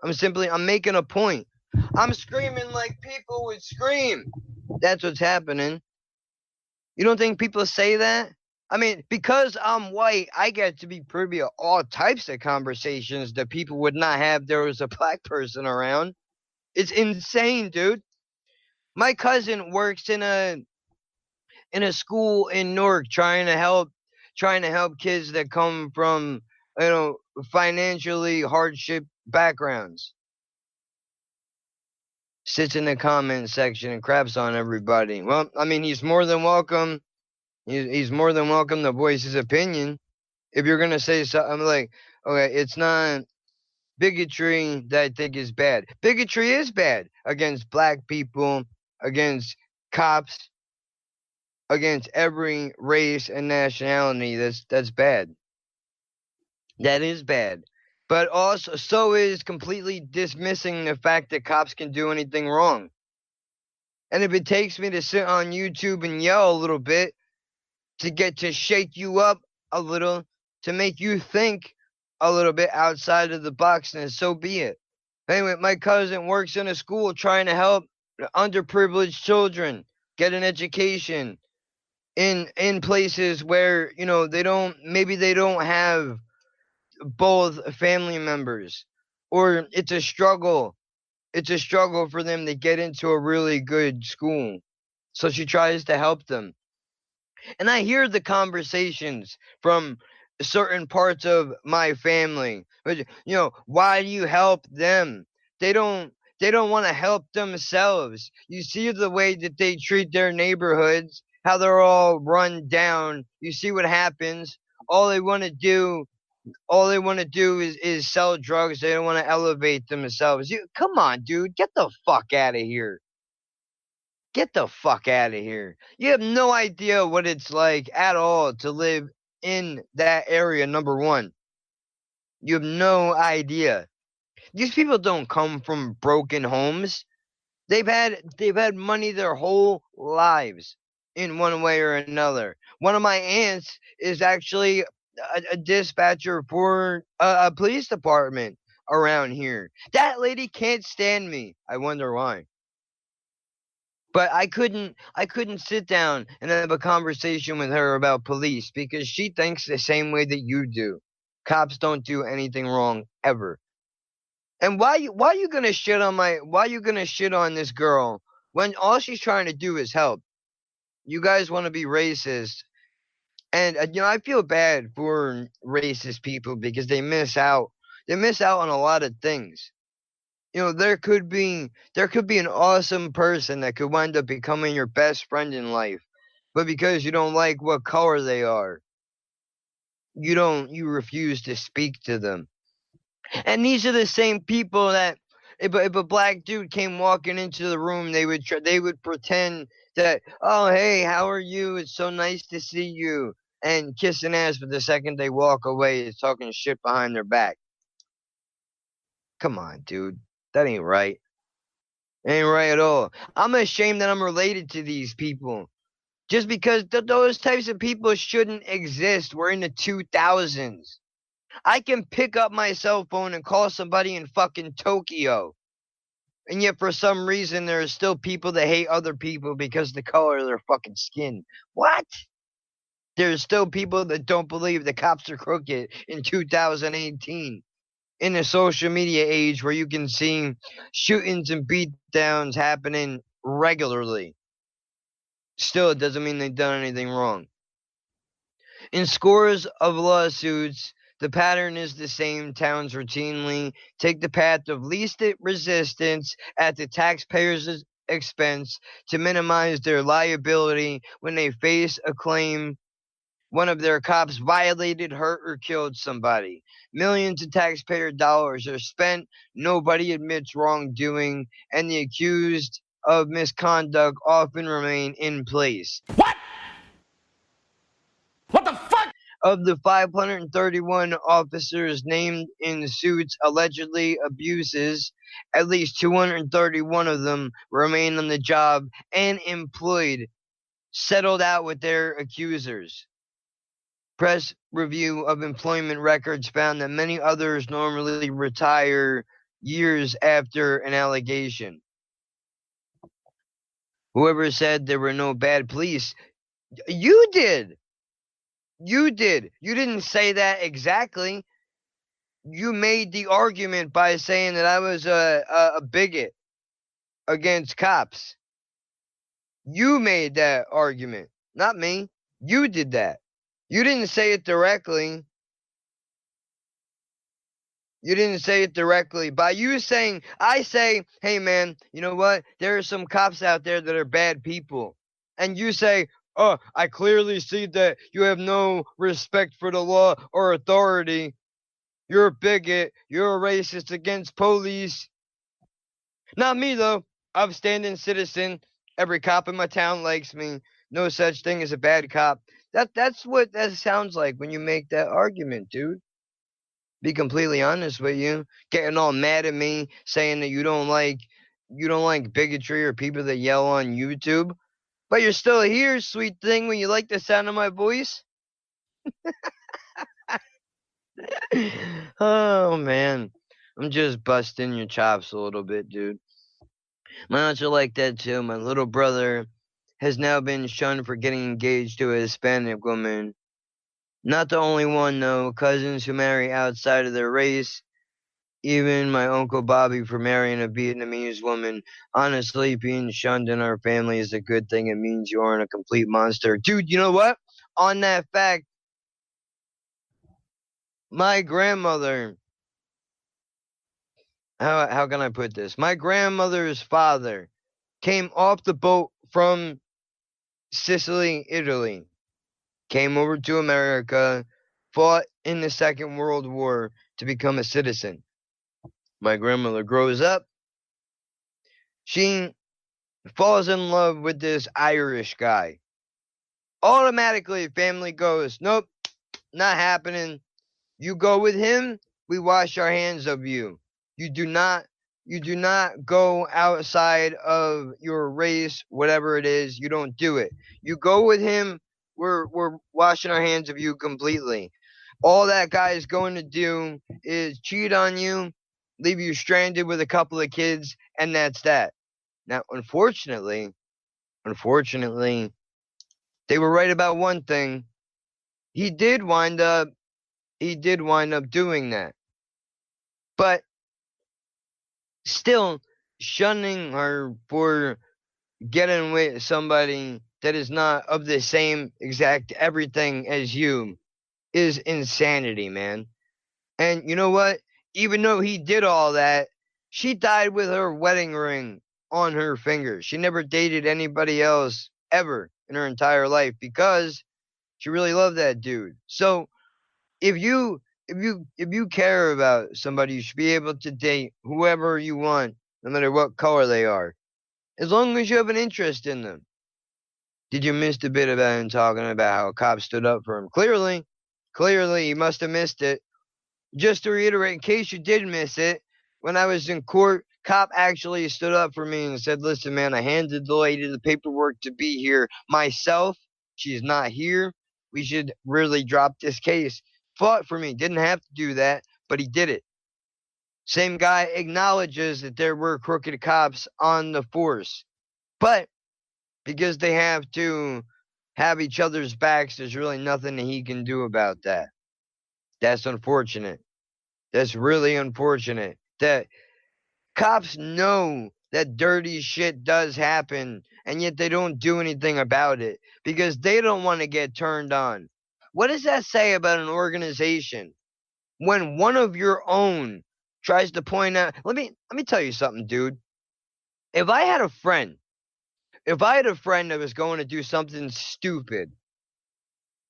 I'm making a point. I'm screaming like people would scream. That's what's happening. You don't think people say that? I mean, because I'm white, I get to be privy to all types of conversations that people would not have if there was a black person around. It's insane, dude. My cousin works in a school in Newark trying to help kids that come from, financially hardship backgrounds. Sits in the comment section and craps on everybody. Well, I mean, he's more than welcome. He's more than welcome to voice his opinion. If you're gonna say something like, okay, it's not bigotry that I think is bad. Bigotry is bad against black people, against cops, against every race and nationality. That's bad. That is bad. But also, so is completely dismissing the fact that cops can do anything wrong. And if it takes me to sit on YouTube and yell a little bit to get to shake you up a little, to make you think a little bit outside of the box, then so be it. Anyway, my cousin works in a school trying to help underprivileged children get an education in places where, they don't have both family members, or it's a struggle. It's a struggle for them to get into a really good school. So she tries to help them. And I hear the conversations from certain parts of my family. But, why do you help them? They don't want to help themselves. You see the way that they treat their neighborhoods, how they're all run down. You see what happens. All they want to do is sell drugs. They don't want to elevate themselves. Come on, dude. Get the fuck out of here. Get the fuck out of here. You have no idea what it's like at all to live in that area, number one. You have no idea. These people don't come from broken homes. They've had money their whole lives in one way or another. One of my aunts is actually a dispatcher for a police department around here. That lady can't stand me. I wonder why. But I couldn't sit down and have a conversation with her about police because she thinks the same way that you do. Cops don't do anything wrong ever. And why you gonna shit on this girl when all she's trying to do is help? You guys want to be racist. And I feel bad for racist people because they miss out. They miss out on a lot of things. There could be an awesome person that could wind up becoming your best friend in life, but because you don't like what color they are, you refuse to speak to them. And these are the same people that if a black dude came walking into the room, they would pretend that, oh, hey, how are you? It's so nice to see you, and kiss an ass, but the second they walk away, it's talking shit behind their back. Come on, dude. That ain't right. Ain't right at all. I'm ashamed that I'm related to these people. Just because those types of people shouldn't exist. We're in the 2000s. I can pick up my cell phone and call somebody in fucking Tokyo. And yet for some reason there are still people that hate other people because of the color of their fucking skin. What? There's still people that don't believe the cops are crooked in 2018. In a social media age where you can see shootings and beatdowns happening regularly. Still, it doesn't mean they've done anything wrong. In scores of lawsuits The pattern is the same. Towns routinely take the path of least resistance at the taxpayer's expense to minimize their liability when they face a claim one of their cops violated, hurt, or killed somebody. Millions of taxpayer dollars are spent, nobody admits wrongdoing, and the accused of misconduct often remain in place. What the fuck? Of the 531 officers named in suits allegedly abuses, at least 231 of them remain on the job and employed, settled out with their accusers. Press review of employment records found that many others normally retire years after an allegation. Whoever said there were no bad police, you did. You did. You didn't say that exactly. You made the argument by saying that I was a bigot against cops. You made that argument, not me. You did that. You didn't say it directly. You didn't say it directly. By you saying, I say, hey man, you know what? There are some cops out there that are bad people. And you say, oh, I clearly see that you have no respect for the law or authority. You're a bigot. You're a racist against police. Not me, though. Upstanding citizen. Every cop in my town likes me. No such thing as a bad cop. That's what that sounds like when you make that argument, dude. Be completely honest with you. Getting all mad at me, saying that you don't like bigotry or people that yell on YouTube. But you're still here, sweet thing, when you like the sound of my voice. Oh man. I'm just busting your chops a little bit, dude. My aunts are like that too. My little brother has now been shunned for getting engaged to a Hispanic woman. Not the only one, though. Cousins who marry outside of their race. Even my Uncle Bobby for marrying a Vietnamese woman. Honestly, being shunned in our family is a good thing. It means you aren't a complete monster. Dude, you know what? On that fact, my grandmother... How can I put this? My grandmother's father came off the boat from Sicily, Italy. Came over to America, fought in the Second World War to become a citizen. My grandmother grows up. She falls in love with this Irish guy. Automatically, family goes, nope, not happening. You go with him, we wash our hands of you. You do not go outside of your race, whatever it is. You don't do it. You go with him, we're washing our hands of you completely. All that guy is going to do is cheat on you, leave you stranded with a couple of kids, and that's that. Now, unfortunately, they were right about one thing. He did wind up doing that. But still, shunning her for getting with somebody that is not of the same exact everything as you is insanity, man. And you know what? Even though he did all that, she died with her wedding ring on her finger. She never dated anybody else ever in her entire life because she really loved that dude. So if you care about somebody, you should be able to date whoever you want, no matter what color they are, as long as you have an interest in them. Did you miss the bit about him talking about how a cop stood up for him? Clearly, you must have missed it. Just to reiterate, in case you did miss it, when I was in court, cop actually stood up for me and said, listen, man, I handed the lady the paperwork to be here myself. She's not here. We should really drop this case. Fought for me. Didn't have to do that, but he did it. Same guy acknowledges that there were crooked cops on the force. But because they have to have each other's backs, there's really nothing that he can do about that. That's unfortunate. That's really unfortunate. That cops know that dirty shit does happen, and yet they don't do anything about it because they don't want to get turned on. What does that say about an organization when one of your own tries to point out, let me tell you something, dude. If I had a friend that was going to do something stupid,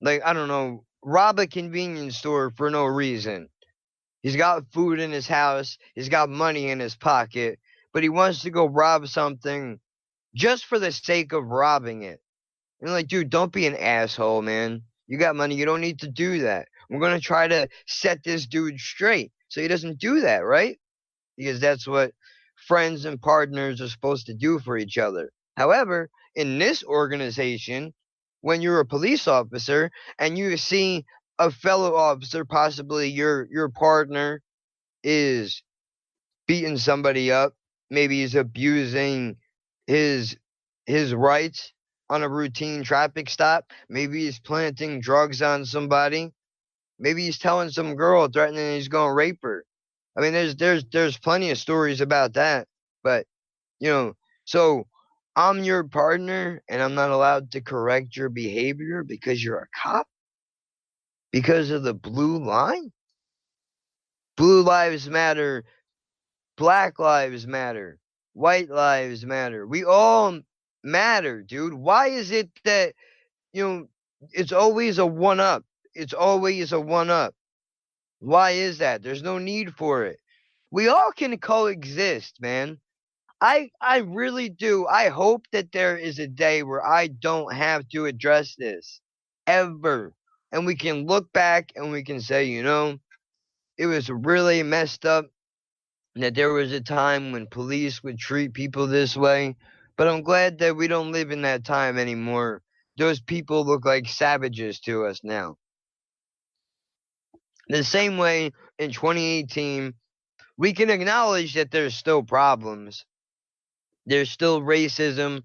like, I don't know, rob a convenience store for no reason. He's got food in his house, he's got money in his pocket, but he wants to go rob something just for the sake of robbing it. And like, dude, don't be an asshole, man. You got money, you don't need to do that. We're gonna try to set this dude straight so he doesn't do that, right? Because that's what friends and partners are supposed to do for each other. However, in this organization, when you're a police officer and you see a fellow officer, possibly your partner, is beating somebody up, maybe he's abusing his his rights on a routine traffic stop, maybe he's planting drugs on somebody, maybe he's telling some girl, threatening he's going to rape her. I mean, there's plenty of stories about that, but you know, so I'm your partner and I'm not allowed to correct your behavior because you're a cop? Because of the blue line? Blue lives matter, black lives matter, white lives matter. We all matter, dude. Why is it that, it's always a one up? It's always a one up. Why is that? There's no need for it. We all can coexist, man. I really do. I hope that there is a day where I don't have to address this ever. And we can look back and we can say, it was really messed up that there was a time when police would treat people this way. But I'm glad that we don't live in that time anymore. Those people look like savages to us now. The same way in 2018, we can acknowledge that there's still problems. There's still racism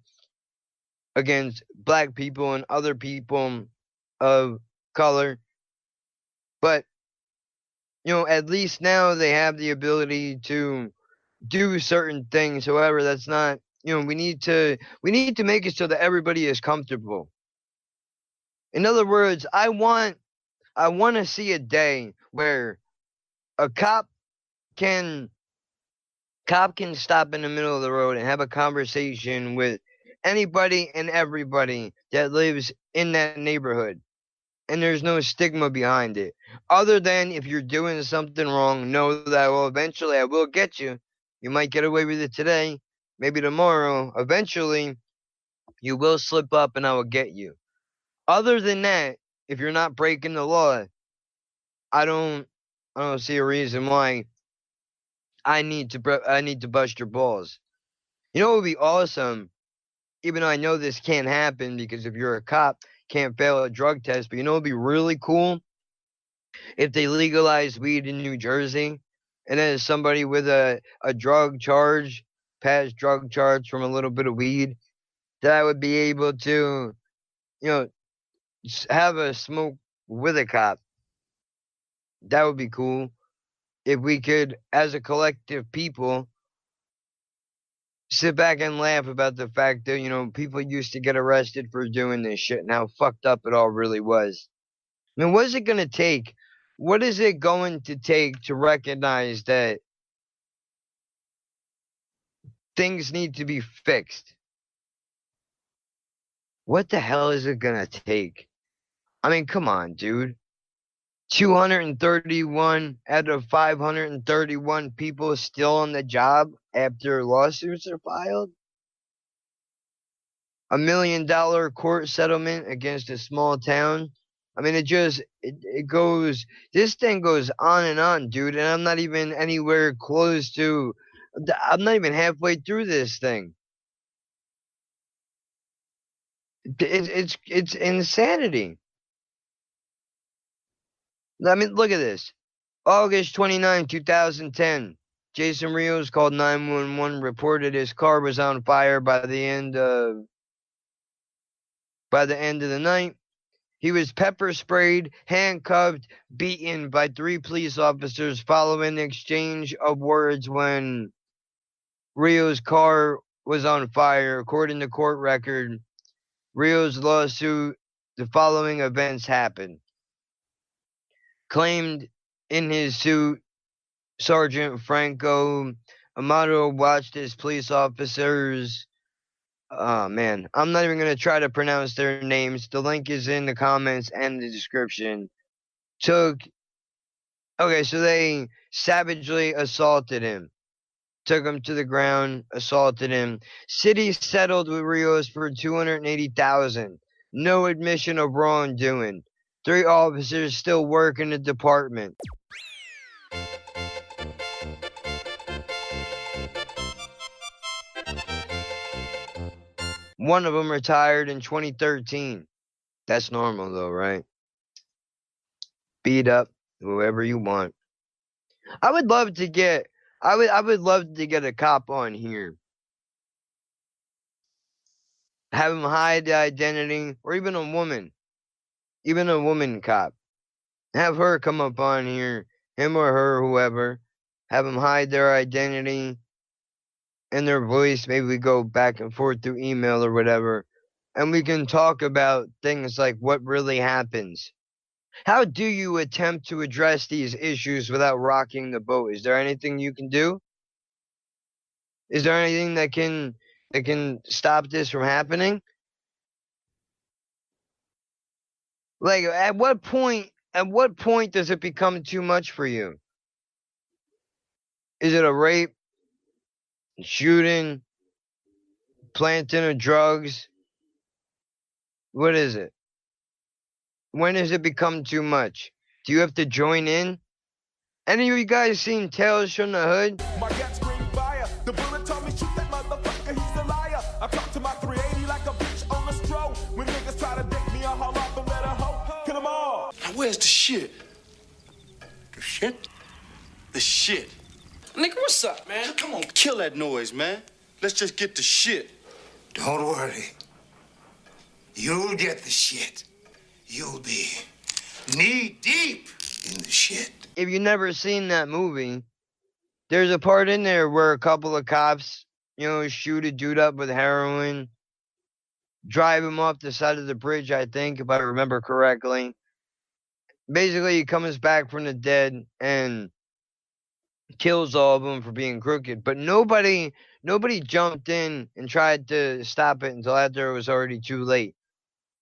against black people and other people of color. But, at least now they have the ability to do certain things. However, that's not, we need to make it so that everybody is comfortable. In other words, I want to see a day where a cop can stop in the middle of the road and have a conversation with anybody and everybody that lives in that neighborhood. And there's no stigma behind it. Other than if you're doing something wrong, know that, well, eventually I will get you. You might get away with it today, maybe tomorrow. Eventually, you will slip up and I will get you. Other than that, if you're not breaking the law, I don't see a reason why I need to bust your balls. It would be awesome, even though I know this can't happen because if you're a cop, can't fail a drug test. But it would be really cool if they legalized weed in New Jersey, and then somebody with a drug charge, past drug charge from a little bit of weed, that I would be able to, have a smoke with a cop. That would be cool. If we could, as a collective people, sit back and laugh about the fact that, people used to get arrested for doing this shit and how fucked up it all really was. I mean, what is it going to take? What is it going to take to recognize that things need to be fixed? What the hell is it going to take? I mean, come on, dude. 231 out of 531 people still on the job after lawsuits are filed? $1 million court settlement against a small town? I mean, it goes, this thing goes on and on, dude, and I'm not even anywhere close to, I'm not even halfway through this thing. It's insanity. I mean, look at this. August 29, 2010. Jason Rios called 911, reported his car was on fire by the end of the night. He was pepper sprayed, handcuffed, beaten by 3 police officers following the exchange of words when Rios' car was on fire. According to court record, Rios' lawsuit, the following events happened. Claimed in his suit. Sergeant Franco Amato watched as police officers. Oh man, I'm not even gonna try to pronounce their names. The link is in the comments and the description. Okay, so they savagely assaulted him. Took him to the ground, assaulted him. City settled with Rios for $280,000. No admission of wrongdoing. 3 officers still work in the department. One of them retired in 2013. That's normal though, right? Beat up whoever you want. I would love to get a cop on here. Have him hide the identity, or even a woman cop. Have her come up on here, him or her, whoever. Have them hide their identity and their voice. Maybe we go back and forth through email or whatever. And we can talk about things like what really happens. How do you attempt to address these issues without rocking the boat? Is there anything you can do? Is there anything that can stop this from happening? Like at what point does it become too much for you? Is it a rape, shooting, planting of drugs? What is it? When does it become too much? Do you have to join in? Any of you guys seen Tales from the Hood? My gat scream fire. The bullet told me shoot that motherfucker, he's a liar. I talk to my 380 like a bitch on the stroll. When niggas try to dick me, I haul off and let her hoe. Kill them all. Now where's the shit? The shit? The shit. Nigga, what's up, man? Come on, kill that noise, man. Let's just get the shit. Don't worry. You'll get the shit. You'll be knee deep in the shit. If you've never seen that movie, there's a part in there where a couple of cops, shoot a dude up with heroin, drive him off the side of the bridge, I think, if I remember correctly. Basically, he comes back from the dead and kills all of them for being crooked. But nobody jumped in and tried to stop it until after it was already too late.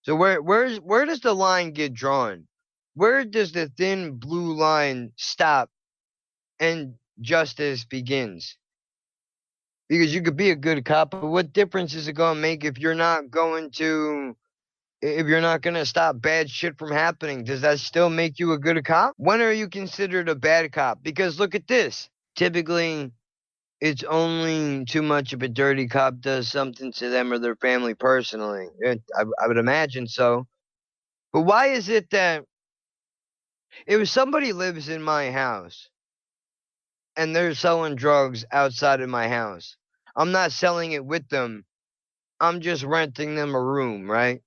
So where does the line get drawn? Where does the thin blue line stop and justice begins? Because you could be a good cop, but what difference is it going to make if you're not going to stop bad shit from happening? Does that still make you a good cop? When are you considered a bad cop? Because look at this. Typically, it's only too much if a dirty cop does something to them or their family personally. I would imagine so. But why is it that if somebody lives in my house and they're selling drugs outside of my house, I'm not selling it with them. I'm just renting them a room, right?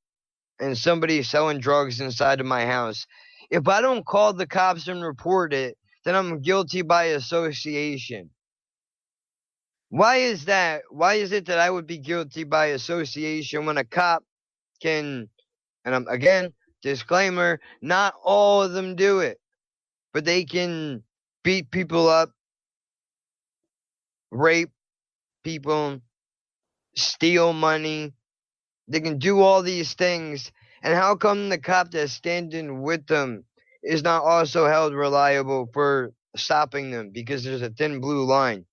And somebody's selling drugs inside of my house. If I don't call the cops and report it, then I'm guilty by association. Why is that? Why is it that I would be guilty by association when a cop can, and again, disclaimer, not all of them do it, but they can beat people up, rape people, steal money. They can do all these things. And how come the cop that's standing with them is not also held reliable for stopping them? Because there's a thin blue line.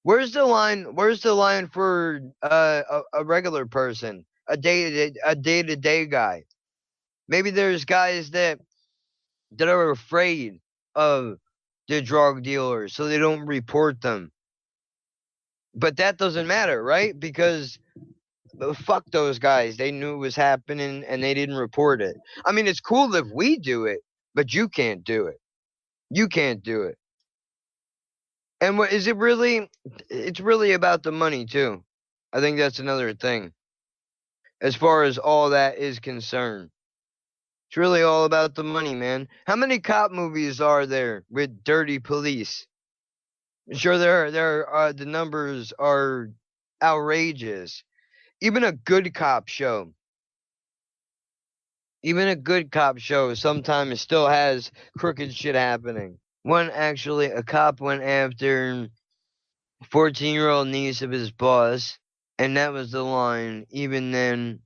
Where's the line? Where's the line for a regular person, a day-to-day guy? Maybe there's guys that are afraid of the drug dealers, so they don't report them. But that doesn't matter, right? Because fuck those guys. They knew it was happening and they didn't report it. I mean, it's cool if we do it, but you can't do it. You can't do it. And what is it really? It's really about the money too. I think that's another thing. As far as all that is concerned, it's really all about the money, man. How many cop movies are there with dirty police? I'm sure there are the numbers are outrageous. Even a good cop show. Even a good cop show sometimes still has crooked shit happening. One actually, a cop went after 14-year-old niece of his boss, and that was the line. Even then,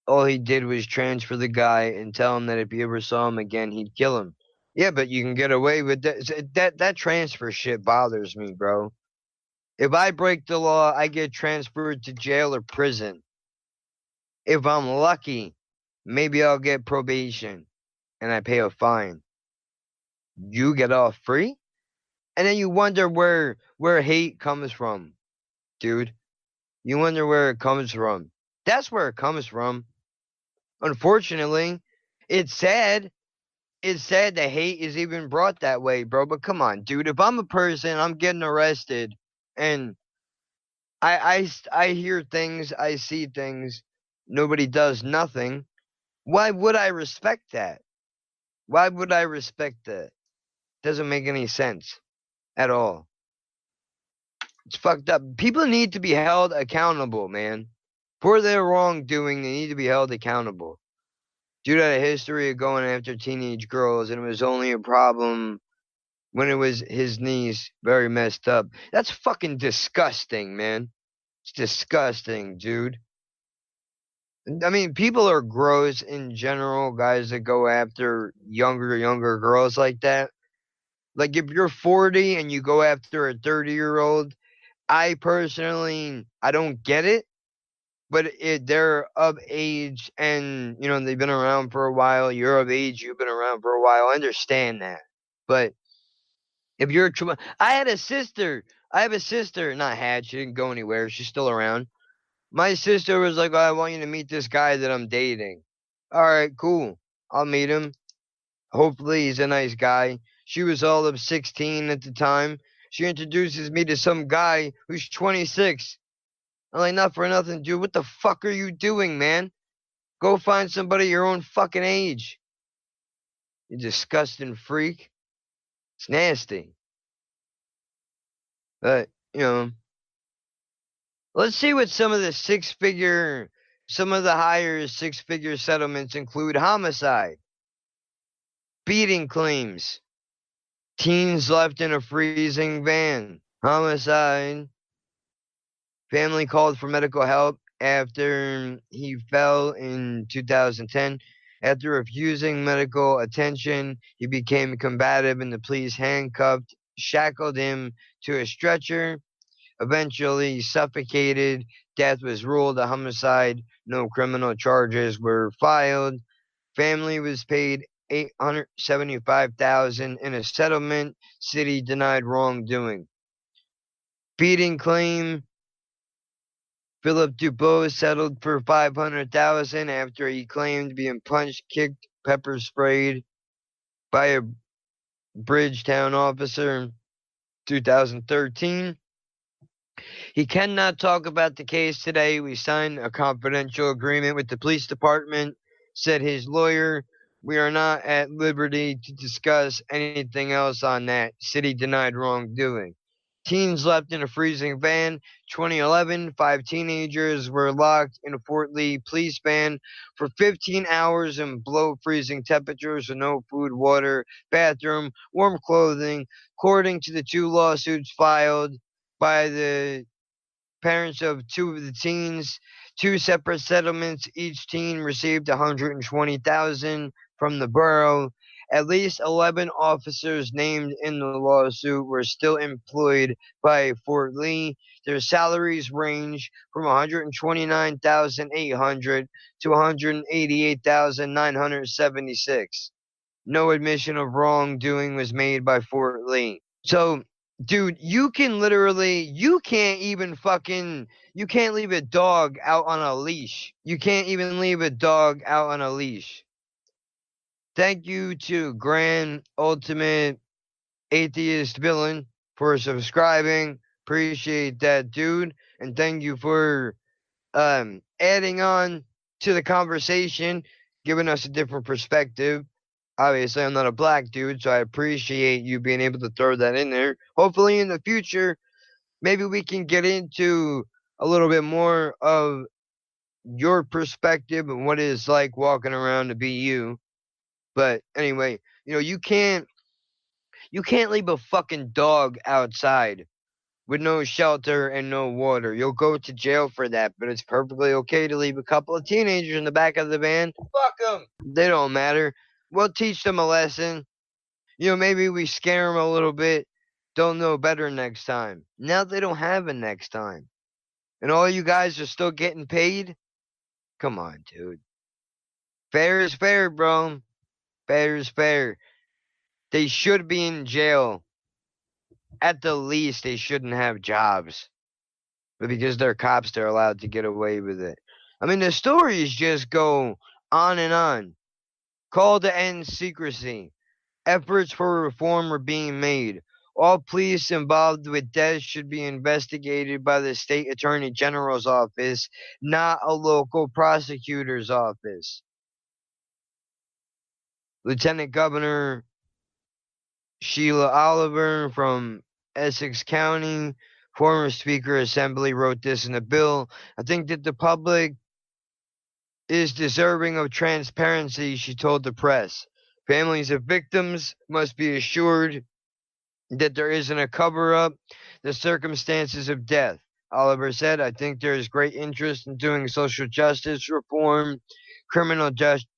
all he did was transfer the guy and tell him that if he ever saw him again, he'd kill him. Yeah, but you can get away with that. That transfer shit bothers me, bro. If I break the law, I get transferred to jail or prison. If I'm lucky, maybe I'll get probation and I pay a fine. You get off free? And then you wonder where hate comes from, dude. You wonder where it comes from. That's where it comes from. Unfortunately, it's sad. It's sad that hate is even brought that way, bro. But come on, dude. If I'm a person, I'm getting arrested, and I hear things, I see things, nobody does nothing. Why would I respect that? Why would I respect that? Doesn't make any sense at all. It's fucked up. People need to be held accountable, man. For their wrongdoing, they need to be held accountable. Dude had a history of going after teenage girls, and it was only a problem when it was his niece. Very messed up. That's fucking disgusting, man. It's disgusting, dude. I mean, people are gross in general, guys that go after younger girls like that. Like, if you're 40 and you go after a 30-year-old, I personally, I don't get it. But they're of age and, you know, they've been around for a while. You're of age, you've been around for a while. I understand that. But if you're I have a sister, not had, she didn't go anywhere. She's still around. My sister was like, oh, I want you to meet this guy that I'm dating. All right, cool. I'll meet him. Hopefully he's a nice guy. She was all of 16 at the time. She introduces me to some guy who's 26. I'm like, not for nothing, dude. What the fuck are you doing, man? Go find somebody your own fucking age. You disgusting freak. It's nasty. But, you know, let's see what some of the higher six-figure settlements include. Homicide, beating claims, teens left in a freezing van. Homicide, family called for medical help after he fell in 2010. After refusing medical attention, he became combative and the police handcuffed, shackled him to a stretcher, eventually suffocated. Death was ruled a homicide. No criminal charges were filed. Family was paid $875,000 in a settlement. City denied wrongdoing. Beating claim, Philip Dubois settled for $500,000 after he claimed being punched, kicked, pepper sprayed by a Bridgetown officer in 2013. He cannot talk about the case today. We signed a confidential agreement with the police department, said his lawyer. We are not at liberty to discuss anything else on that. City denied wrongdoing. Teens left in a freezing van. 2011, 5 teenagers were locked in a Fort Lee police van for 15 hours in below freezing temperatures with no food, water, bathroom, warm clothing. According to the 2 lawsuits filed by the parents of 2 of the teens, 2 separate settlements. Each teen received $120,000 from the borough. At least 11 officers named in the lawsuit were still employed by Fort Lee. Their salaries range from $129,800 to $188,976. No admission of wrongdoing was made by Fort Lee. So, dude, you can't leave a dog out on a leash. You can't even leave a dog out on a leash. Thank you to Grand Ultimate Atheist Villain for subscribing. Appreciate that, dude. And thank you for adding on to the conversation, giving us a different perspective. Obviously, I'm not a black dude, so I appreciate you being able to throw that in there. Hopefully, in the future, maybe we can get into a little bit more of your perspective and what it's like walking around to be you. But anyway, you can't leave a fucking dog outside with no shelter and no water. You'll go to jail for that, but it's perfectly okay to leave a couple of teenagers in the back of the van. Fuck them. They don't matter. We'll teach them a lesson. Maybe we scare them a little bit. They'll know better next time. Now they don't have a next time. And all you guys are still getting paid? Come on, dude. Fair is fair, bro. Fair is fair. They should be in jail. At the least, they shouldn't have jobs. But because they're cops, they're allowed to get away with it. I mean, the stories just go on and on. Call to end secrecy. Efforts for reform are being made. All police involved with deaths should be investigated by the state attorney general's office, not a local prosecutor's office. Lieutenant Governor Sheila Oliver from Essex County, former Speaker Assembly, wrote this in a bill. I think that the public is deserving of transparency, she told the press. Families of victims must be assured that there isn't a cover-up, the circumstances of death. Oliver said, I think there is great interest in doing social justice reform, criminal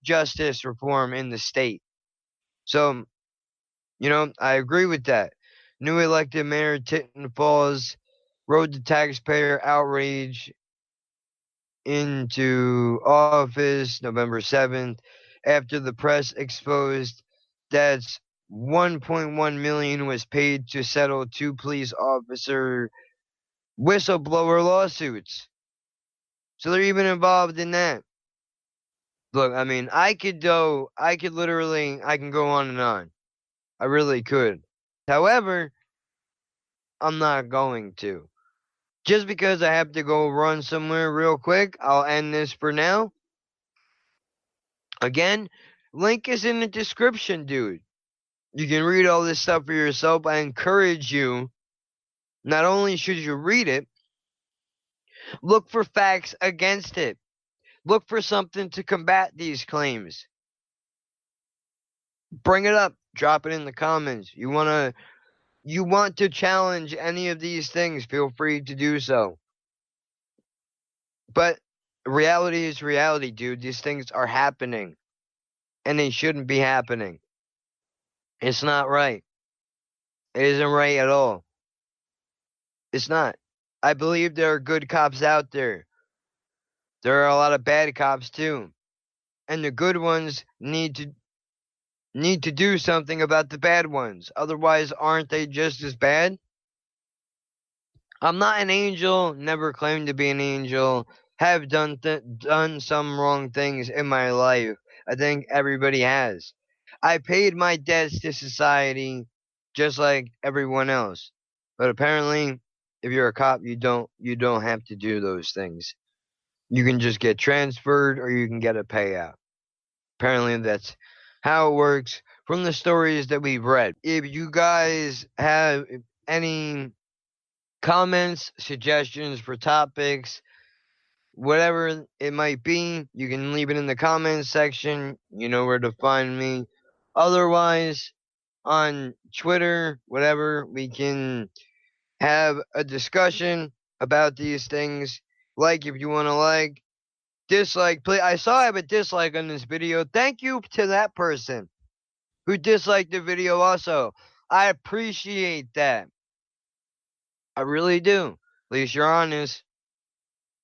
justice reform in the state. So, I agree with that. New elected Mayor Tinton Falls rode the taxpayer outrage into office November 7th after the press exposed that 1.1 million was paid to settle 2 police officer whistleblower lawsuits. So they're even involved in that. Look, I mean, I can go on and on. I really could. However, I'm not going to. Just because I have to go run somewhere real quick, I'll end this for now. Again, link is in the description, dude. You can read all this stuff for yourself. I encourage you, not only should you read it, look for facts against it. Look for something to combat these claims. Bring it up. Drop it in the comments. You want to challenge any of these things, feel free to do so. But reality is reality, dude. These things are happening. And they shouldn't be happening. It's not right. It isn't right at all. It's not. I believe there are good cops out there. There are a lot of bad cops too. And the good ones need to do something about the bad ones. Otherwise, aren't they just as bad? I'm not an angel, never claimed to be an angel, have done some wrong things in my life. I think everybody has. I paid my debts to society just like everyone else. But apparently, if you're a cop, you don't have to do those things. You can just get transferred or you can get a payout. Apparently, that's how it works from the stories that we've read. If you guys have any comments, suggestions for topics, whatever it might be, you can leave it in the comments section. You know where to find me. Otherwise, on Twitter, whatever, we can have a discussion about these things. Like if you want to like, dislike, please. I saw I have a dislike on this video. Thank you to that person who disliked the video also. I appreciate that. I really do. At least you're honest.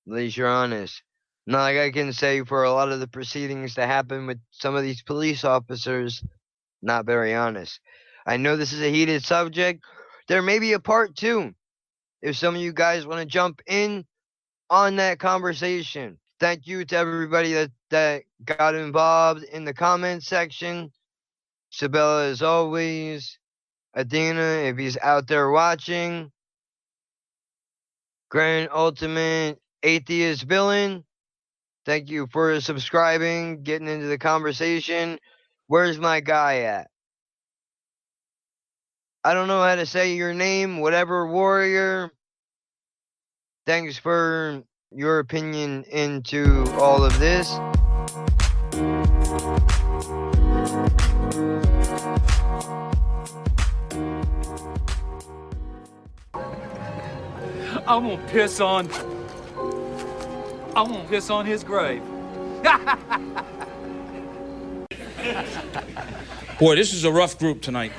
At least you're honest. Not like I can say for a lot of the proceedings that happen with some of these police officers, not very honest. I know this is a heated subject. There may be a part 2. If some of you guys want to jump in on that conversation. Thank you to everybody that got involved in the comment section. Sabella, as always. Adina, if he's out there watching. Grand Ultimate Atheist Villain. Thank you for subscribing, getting into the conversation. Where's my guy at? I don't know how to say your name. Whatever warrior. Thanks for your opinion into all of this. I'm gonna piss on his grave. Boy, this is a rough group tonight.